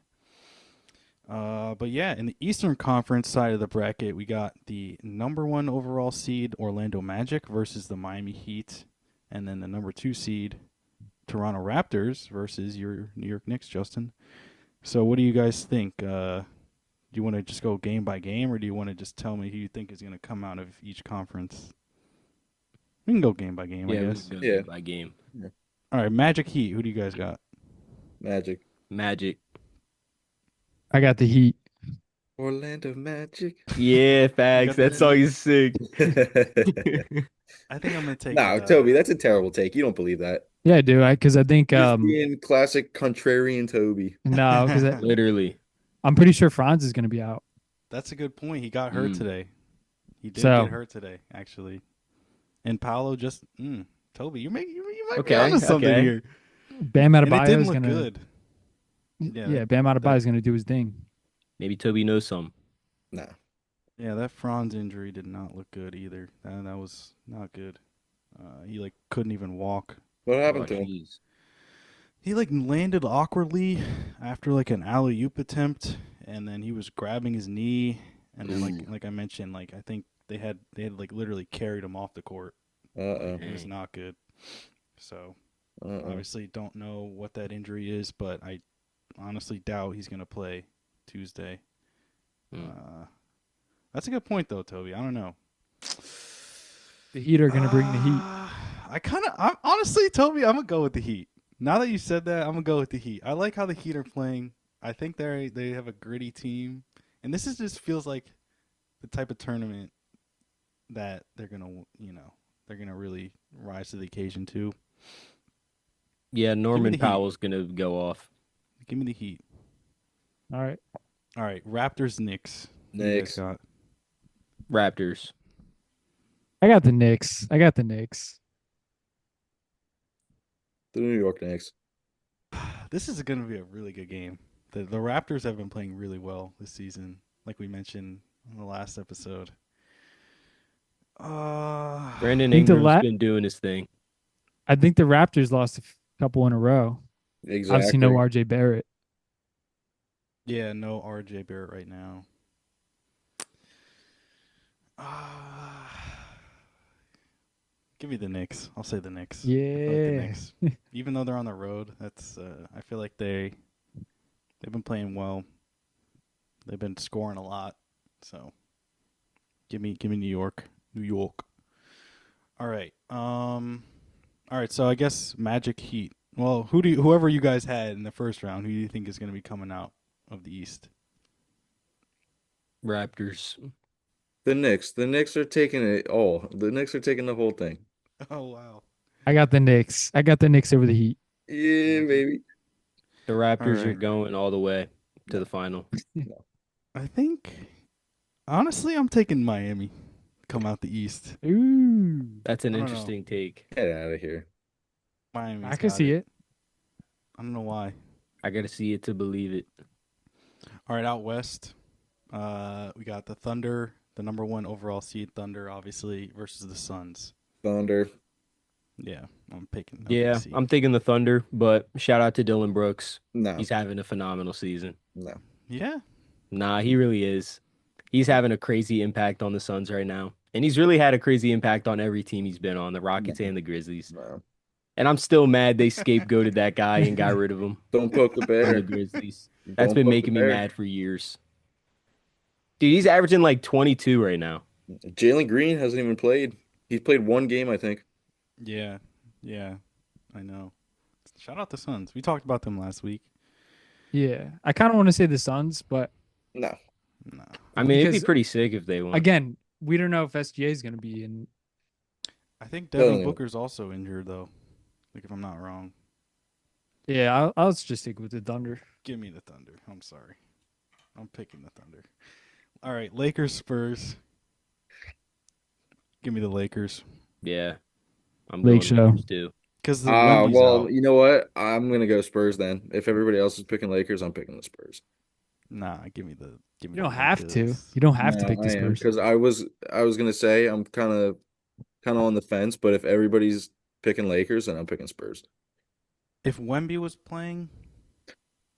But yeah, in the Eastern Conference side of the bracket, we got the number 1 overall seed Orlando Magic versus the Miami Heat, and then the number 2 seed Toronto Raptors versus your New York Knicks, Justin. So what do you guys think? Do you want to just go game by game, or do you want to just tell me who you think is going to come out of each conference? We can go game by game, I guess. We can go Yeah. game by game. All right, Magic Heat. Who do you guys got? Magic. Magic. I got the Heat. Orlando Magic. Yeah, facts. That song is sick. I think I'm going to take No, it, Toby, that's a terrible take. You don't believe that. Yeah, I do. Because I think Just being classic contrarian Toby. no, because Literally. I'm pretty sure Franz is going to be out. That's a good point. He got hurt today. He did So- get hurt today, actually. And Paolo just Toby, you might be Okay, onto something okay. here. Bam And it Adebayo didn't is look going to. good. Yeah, Bam Adebayo is going to do his thing. Maybe Toby knows some. No. Yeah, that Franz injury did not look good either. That was not good. He couldn't even walk. What happened Oh, to him? jeez. He landed awkwardly after an alley-oop attempt, and then he was grabbing his knee, and then like I mentioned, I think they had literally carried him off the court. Uh-oh. It was Dang. not good. So Uh-oh. obviously don't know what that injury is, but I honestly doubt he's gonna play Tuesday. That's a good point though, Toby. I don't know. The Heat are going to bring the Heat. I'm honestly, Toby, I'm gonna go with the Heat. Now that you said that, I'm gonna go with the Heat. I like how the Heat are playing. I think they have a gritty team, and this just feels like the type of tournament that they're gonna really rise to the occasion too. Yeah, Norman the Heat. Powell's going to go off. Give me the Heat. All right. All right, Raptors, Knicks. Who you guys Knicks. got? Raptors. I got the Knicks. The New York Knicks. This is going to be a really good game. The Raptors have been playing really well this season, like we mentioned in the last episode. Brandon think the Ingram's been doing his thing. I think the Raptors lost a couple in a row. Exactly. Obviously, no RJ Barrett. Yeah, no RJ Barrett right now. Give me the Knicks. I'll say the Knicks. I like the Yeah. Knicks. Even though they're on the road, that's I feel like they've been playing well. They've been scoring a lot. So give me New York. New York. All right. All right, so I guess Magic Heat. Well, whoever you guys had in the first round, who do you think is going to be coming out of the East? Raptors. The Knicks. The Knicks are taking it all. The Knicks are taking the whole thing. Oh wow. I got the Knicks. I got the Knicks over the Heat. Yeah, baby. The Raptors are right. going all the way to the final. I think honestly I'm taking Miami. Come out the East. Ooh. That's an I don't know. interesting take. Get out of here. Miami. I can see it. I don't know why. I got to see it to believe it. All right, out west, we got the Thunder, the number 1 overall seed Thunder, obviously, versus the Suns. Thunder. Yeah, I'm picking. Yeah, OKC. I'm thinking the Thunder, but shout out to Dylan Brooks. No. He's having a phenomenal season. No. Yeah, Nah, he really is. He's having a crazy impact on the Suns right now. And he's really had a crazy impact on every team he's been on, the Rockets and the Grizzlies. No. And I'm still mad they scapegoated that guy and got rid of him Don't poke the on the bear. Grizzlies. That's Don't been poke making the me bear. mad for years. Dude, he's averaging like 22 right now. Jalen Green hasn't even played. He's played one game, I think. yeah, I know. Shout out the Suns. We talked about them last week. Yeah. I kind of want to say the Suns, but No. No, I mean, it'd be Because- pretty sick if they won. again, we don't know if SGA is going to be in. I think Devin No. Booker's also injured though. Like if I'm not wrong. Yeah, I'll just stick with the Thunder. Give me the Thunder. I'm sorry. I'm picking the Thunder. All right, Lakers Spurs. Give me the Lakers Yeah, I'm Lake going Show. Lakers too. because the Wemby's Well, out. you know what? I'm gonna go Spurs then. If everybody else is picking Lakers, I'm picking the Spurs. Nah, give me the You don't have to. You don't have to pick the I am Spurs. because I was gonna say I'm kind of on the fence, but if everybody's picking Lakers, then I'm picking Spurs. If Wemby was playing,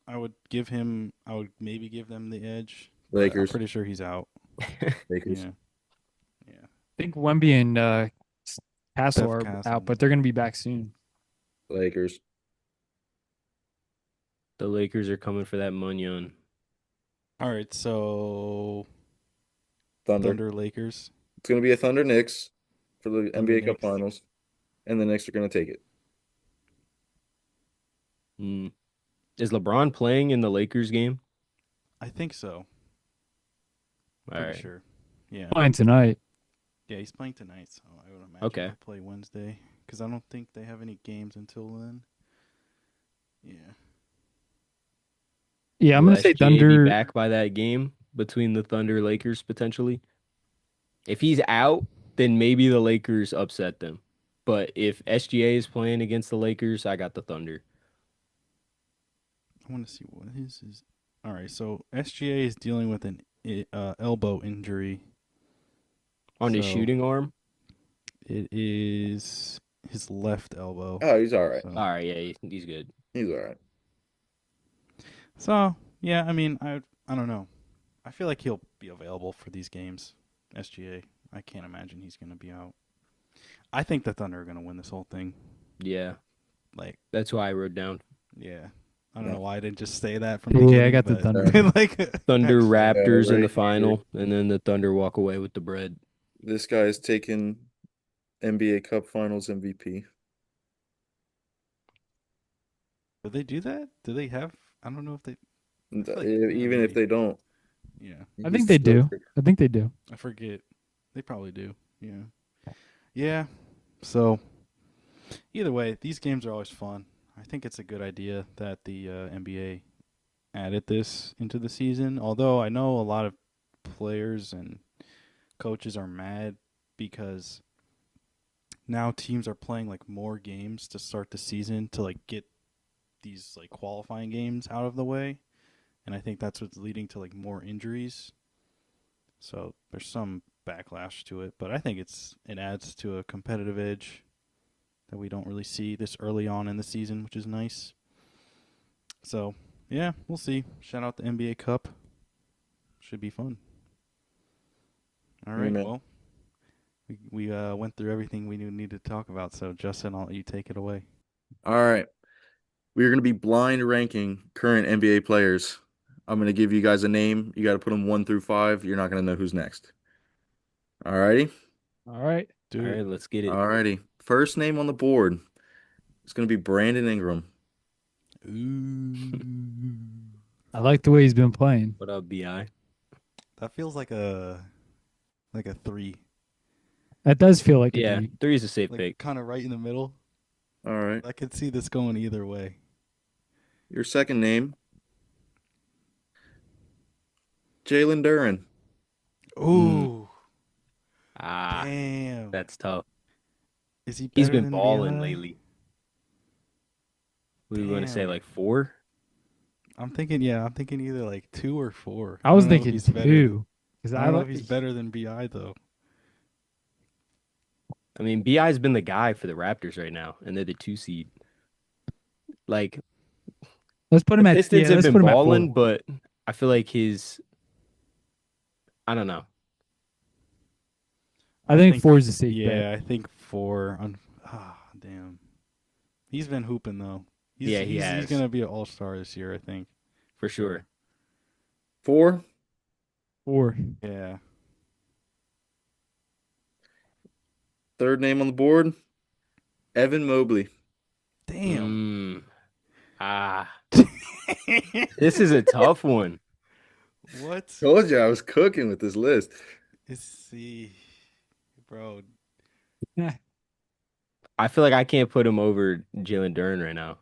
I would maybe give them the edge. But I'm Lakers. pretty sure he's out. Lakers. Yeah. I think Wemby and Castle are Castle. out, but they're going to be back soon. Lakers. The Lakers are coming for that Munyon. All right, so Thunder. Lakers. It's gonna be a Thunder Knicks for the Thunder NBA Cup Knicks. Finals, and the Knicks are gonna take it. Is LeBron playing in the Lakers game? I think so. All Pretty right. sure. Yeah. Playing tonight. Yeah, he's playing tonight, so I would imagine Okay. he'll play Wednesday because I don't think they have any games until then. Yeah. Yeah, I'm Will going to say SGA be Thunder. back by that game between the Thunder Lakers potentially. If he's out, then maybe the Lakers upset them. But if SGA is playing against the Lakers, I got the Thunder. I want to see what his. All right, so SGA is dealing with an elbow injury. On his So- shooting arm? It is his left elbow. Oh, he's all right. So, All right, yeah, he's good. He's all right. so, yeah, I mean, I don't know. I feel like he'll be available for these games. SGA. I can't imagine he's going to be out. I think the Thunder are going to win this whole thing. Yeah, Like, that's why I wrote down yeah. I don't know why I didn't just say that from Yeah, the beginning, I got the but- Thunder. like, Thunder Raptors in right the final, and then the Thunder walk away with the bread. This guy is taking NBA Cup Finals MVP. Do they do that? Do they have? I don't know if they. like- Even if they don't. Yeah, I think they do. I think they do. I forget. They probably do. Yeah. Yeah. So, either way, these games are always fun. I think it's a good idea that the NBA added this into the season. Although I know a lot of players and coaches are mad because now teams are playing like more games to start the season to like get these like qualifying games out of the way. And I think that's what's leading to like more injuries. So there's some backlash to it, but I think it adds to a competitive edge that we don't really see this early on in the season, which is nice. So, yeah, we'll see. Shout out the NBA Cup. Should be fun. All right, Amen. well, we went through everything we needed to talk about, so Justin, I'll let you take it away. All right. We are going to be blind ranking current NBA players. I'm going to give you guys a name. You got to put them 1 through 5. You're not going to know who's next. All righty? All right. Do All it. right, let's get it. All righty. First name on the board is going to be Brandon Ingram. Ooh. I like the way he's been playing. What up, BI? That feels like a 3. That does feel like a Yeah, three. 3 is a safe Like pick. kind of right in the middle. All right. I could see this going either way. Your second name, Jalen Duren. Ooh. Ah, Damn. that's tough. Is he He's better been than balling BI? lately. What are you going to say, Damn. like 4? I'm thinking either like 2 or 4. I was don't know if thinking he's better 2. Because I don't know if he's better than BI though. I mean, BI's been the guy for the Raptors right now, and they're the 2 seed. Like, Let's put him at Pistons have let's been put him at balling, 4. but I feel like I don't know. I think 4 is a safe bet. Yeah, I think 4. Damn. He's been hooping though. Yeah, he he's has. gonna be an all-star this year, I think. For sure. 4. 4. Yeah. Third name on the board, Evan Mobley. Damn. This is a tough one. What? Told you I was cooking with this list. Bro. I feel like I can't put him over Jalen Duren right now.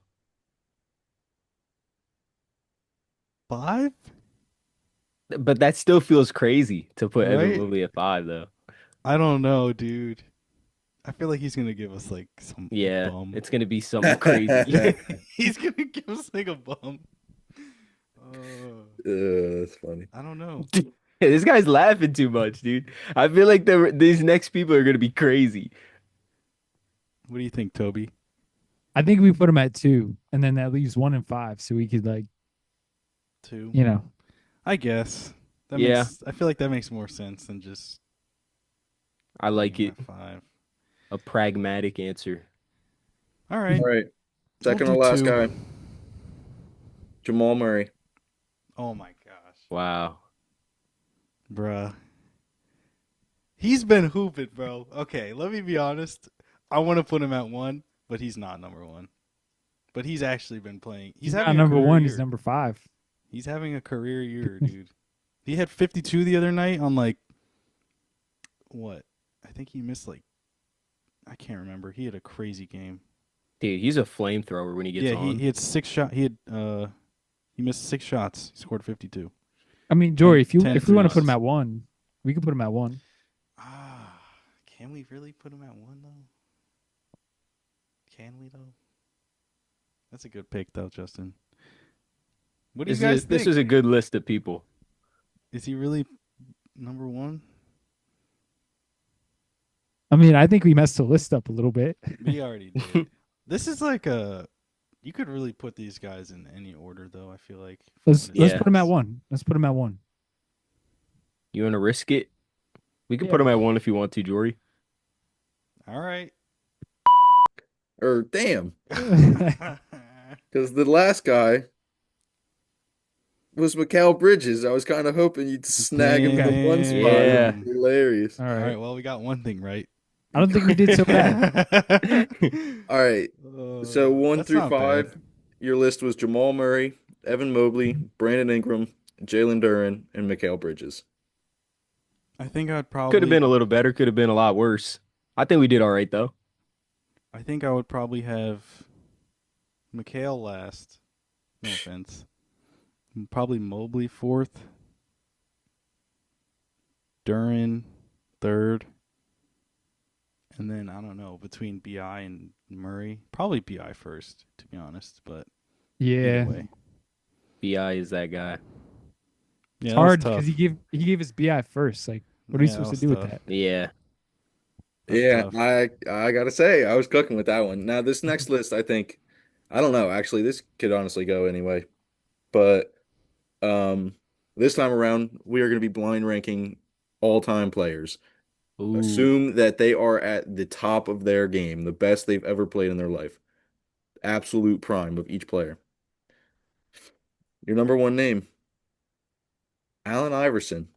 5? But that still feels crazy to put Evan Right? Mobley at 5, though. I don't know, dude. I feel like he's gonna give us like some Yeah, bum. it's gonna be something crazy. He's gonna give us like a bum. That's funny. I don't know. This guy's laughing too much, dude. I feel like these next people are gonna be crazy. What do you think, Toby? I think we put him at 2, and then that leaves 1 and 5, so we could like, 2? you know, I guess. Yeah. I feel like that makes more sense than just I like putting it. him at 5. A pragmatic answer. All right. All right. Second We'll to do last 2. guy, Jamal Murray. Oh my gosh. Wow. Bruh. He's been hooping, bro. Okay, let me be honest. I want to put him at 1, but he's not number 1. But he's actually been playing. he's having not a number career 1. year. He's number 5. He's having a career year, dude. He had 52 the other night on like what? I think he missed like I can't remember. He had a crazy game. Dude, he's a flamethrower when he gets on. He had 6 shot. He missed 6 shots. He scored 52. I mean, Jorie, if 10 we want to put threes. him at 1, we can put him at 1. Can we really put him at 1 though? Can we though? That's a good pick though, Justin. What do you guys think? This is a good list of people. Is he really number 1? I mean, I think we messed the list up a little bit. We already did. This is like you could really put these guys in any order though, I feel like. Let's Yeah. put him at 1. Let's put him at 1. You want to risk it? We can Yeah. put him at 1 if you want to, Jory. All right. Or damn, because the last guy was Mikal Bridges. I was kind of hoping you'd snag him in the 1 spot. Yeah. Hilarious. All All right. right, well, we got one thing right. I don't think we did so bad. All right. So 1 that's through not 5, bad. your list was Jamal Murray, Evan Mobley, Brandon Ingram, Jalen Duren, and Mikal Bridges. I think I'd probably Could have been a little better. Could have been a lot worse. I think we did all right, though. I think I would probably have Mikhail last. No offense. Probably Mobley 4th. Duren 3rd. And then I don't know, between BI and Murray. Probably BI first, to be honest, but Yeah. either way. Bi is that guy. Yeah, It's that was hard tough. because he gave us BI first. Like, what are you Yeah, supposed that to do was with tough. that? Yeah. That's Yeah, tough. I gotta say, I was cooking with that one. Now this next list, I think, I don't know. Actually, this could honestly go anyway. But this time around, we are going to be blind ranking all-time players. Ooh. Assume that they are at the top of their game, the best they've ever played in their life. Absolute prime of each player. Your number 1 name, Allen Iverson.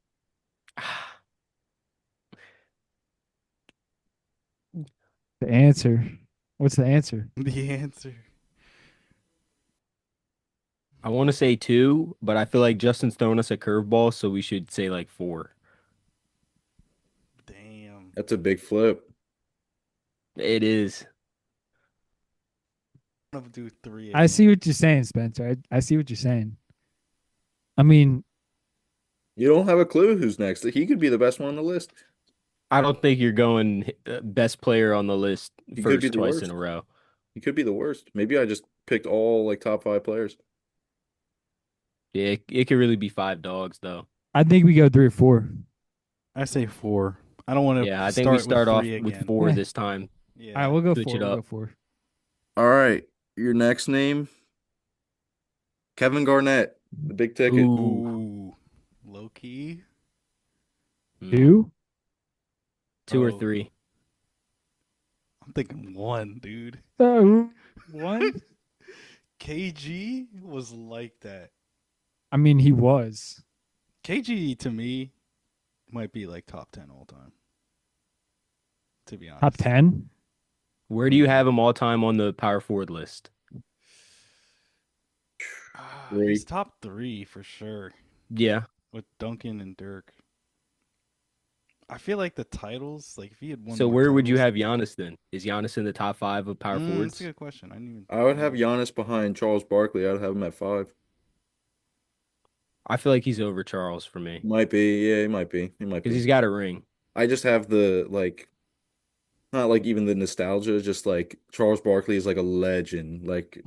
The answer. What's the answer? The answer. I want to say 2, but I feel like Justin's throwing us a curveball, so we should say like 4. Damn. That's a big flip. It is. I'm gonna do 3. I see what you're saying, Spencer. I see what you're saying. I mean, You don't have a clue who's next. He could be the best one on the list. I don't think you're going best player on the list He could be first the twice worst. in a row. He could be the worst. Maybe I just picked all like top 5 players. Yeah, it could really be 5 dogs, though. I think we go 3 or 4. I say 4. I don't want to. Yeah, I think we start off with with 3 4 Yeah. this time. Yeah. All right, we'll go Switch 4. it We'll up. go 4. All right. Your next name, Kevin Garnett, the big ticket. Ooh. Low key. 2? 2 or Oh. 3. I'm thinking 1, dude. 1? KG was like that. I mean, he was. KG to me might be like top 10 all time. To be honest. Top 10? Where do you have him all time on the power forward list? He's top 3 for sure Yeah. with Duncan and Dirk. I feel like the titles, like if he had won. So more where would you titles- have Giannis then? Is Giannis in the top 5 of power That's forwards? a good question. I didn't even. I would have Giannis behind Charles Barkley. I'd have him at 5. I feel like he's over Charles for me Might be. Yeah, he might be. He might because be. he's got a ring. I just have the like, not like even the nostalgia, just like Charles Barkley is like a legend. Like,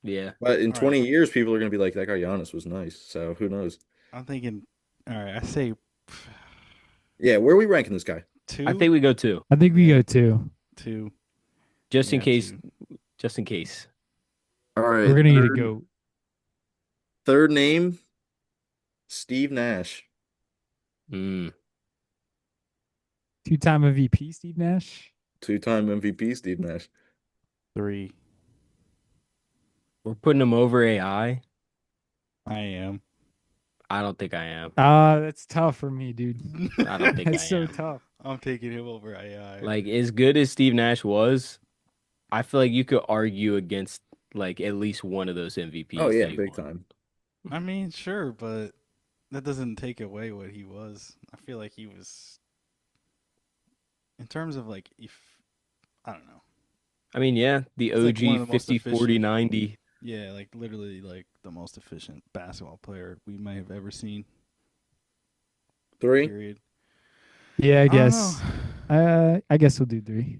Yeah. but in All 20 right. years, people are gonna be like, that guy Giannis was nice. So who knows? I'm thinking. All right, I say Yeah, where are we ranking this guy? two. I think we go two, I think we Yeah. go two. two. just in Yeah, case. two. Just in case. All right, We're gonna need to go. third name, Steve Nash. Mm. Two-time MVP Steve Nash. Two-time MVP Steve Nash. 3. We're putting him over AI. I am. I don't think I am. That's tough for me, dude. I don't think I That's so am. tough. I'm taking him over AI. Like as good as Steve Nash was, I feel like you could argue against like at least one of those MVPs. Oh yeah, that he big won. time. I mean, sure, but that doesn't take away what he was. I feel like he was, in terms of like, if I don't know. I mean, yeah, the He's like one OG of the most 50, 40, efficient- 90. Yeah, like literally like the most efficient basketball player we may have ever seen. 3. Period. Yeah, I I don't guess. know. I guess we'll do 3.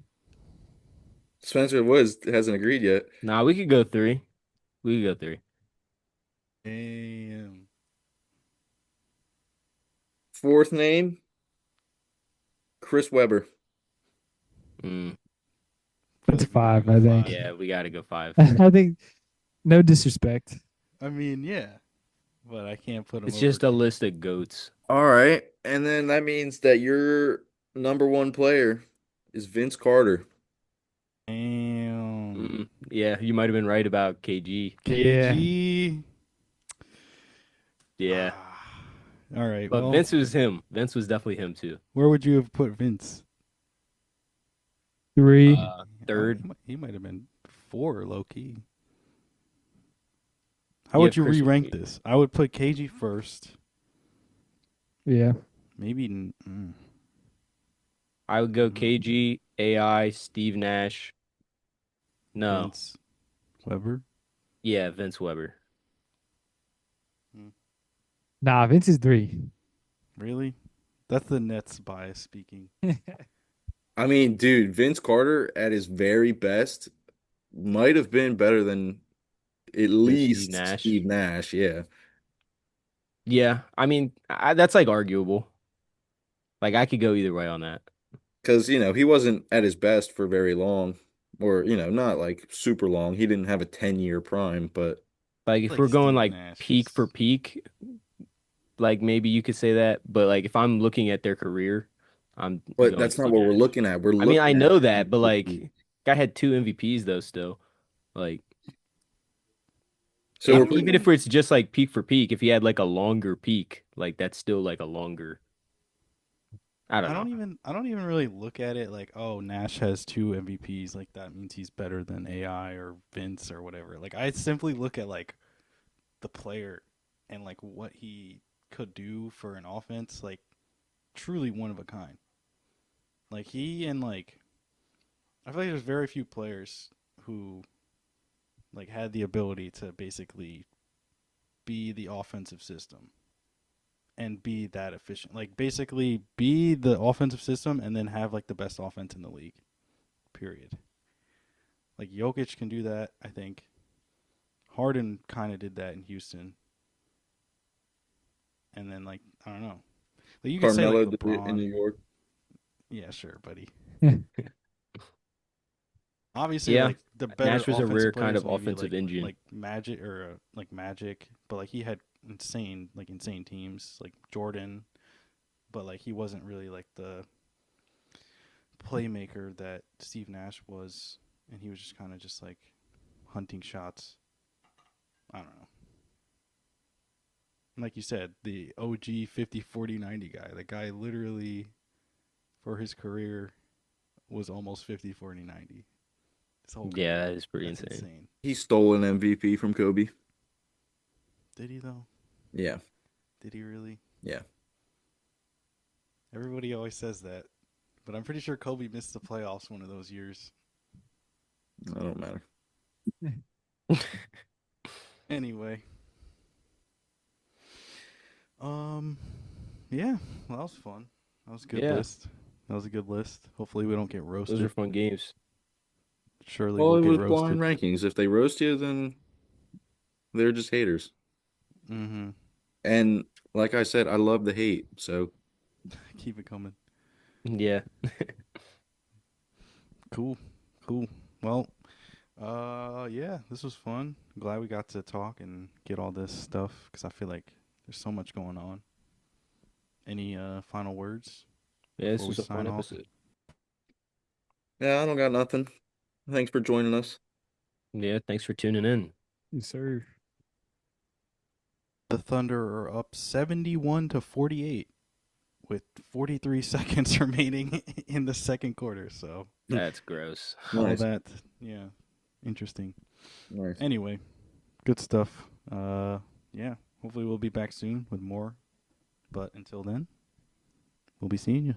Spencer Woods hasn't agreed yet. Nah, we could go 3. We could go 3. Damn. Fourth name, Chris Webber. Mm. That's Feel like 5, we I gotta go think. Yeah, we got to go 5. I think. No disrespect. I mean, yeah, but I can't put him. It's over just a K- list of goats. All right, and then that means that your number one player is Vince Carter. Damn. Yeah, you might have been right about KG. KG. Yeah, All right. but Well, Vince was him. Vince was definitely him too. where would you have put Vince? 3. Third, He might have been 4, low key. How You would have you Chris re-rank Webber. this? I would put KG first. Yeah. Maybe. I would go KG, AI, Steve Nash. No, Vince Weber. yeah, Vince Weber. Nah, Vince is 3. Really? That's the Nets bias speaking. I mean, dude, Vince Carter at his very best might have been better than at least Nash. Steve Nash. Yeah, Yeah, I mean that's like arguable. Like I could go either way on that. because he wasn't at his best for very long, or not like super long. He didn't have a 10-year prime, but Like if Like we're going Steve like Nash peak for is- peak, like maybe you could say that. But like if I'm looking at their career, I'm going that's not Steve what we're Nash. looking at. We're I looking mean, I at know that, but like guy had 2 MVPs though still. Like so we're even if it's just like peak for peak, if he had like a longer peak, like that's still like a longer. I don't know. I don't even really look at it like, oh, Nash has 2 MVPs, like that means he's better than AI or Vince or whatever. Like I simply look at like the player and like what he could do for an offense, like truly one of a kind. Like he and like I feel like there's very few players who like had the ability to basically be the offensive system and be that efficient. Like basically be the offensive system and then have like the best offense in the league. Period. Like Jokic can do that, I think. Harden kind of did that in Houston. And then like I don't know. Like you can say Carmelo like did it in New LeBron. York. Yeah, sure, buddy. Yeah. Obviously, Yeah. like the better Nash was a offensive rare kind players of maybe, offensive engine. like Magic or like Magic, but like he had insane teams like Jordan, but like he wasn't really like the playmaker that Steve Nash was, and he was just kind of just like hunting shots. I don't know. Like you said, the OG 50 40 90 guy. The guy literally for his career was almost 50 40 90. His whole Yeah, career. that is pretty That's insane. He stole an MVP from Kobe. Did he though? Yeah, Did he really? yeah. Everybody always says that, but I'm pretty sure Kobe missed the playoffs one of those years. That don't matter. Anyway. Yeah, well, that was fun. That was a good Yeah. list. That was a good list. Hopefully we don't get roasted. Those are fun games. Surely Well, we'll it get was roasted. blind rankings. If they roast you, then they're just haters. Mm-hmm. And like I said, I love the hate. So Keep it coming. Yeah. Cool. Well, yeah, this was fun. Glad we got to talk and get all this stuff because I feel like there's so much going on. Any final words? Yeah, this Before was we a fun sign off? episode. yeah, I don't got nothing. Thanks for joining us. Yeah, thanks for tuning in. Yes, sir. The Thunder are up 71-48 with 43 seconds remaining in the second quarter. So That's gross. all Nice. that, yeah, interesting. Nice. Anyway, good stuff. Yeah, hopefully we'll be back soon with more. But until then, we'll be seeing you.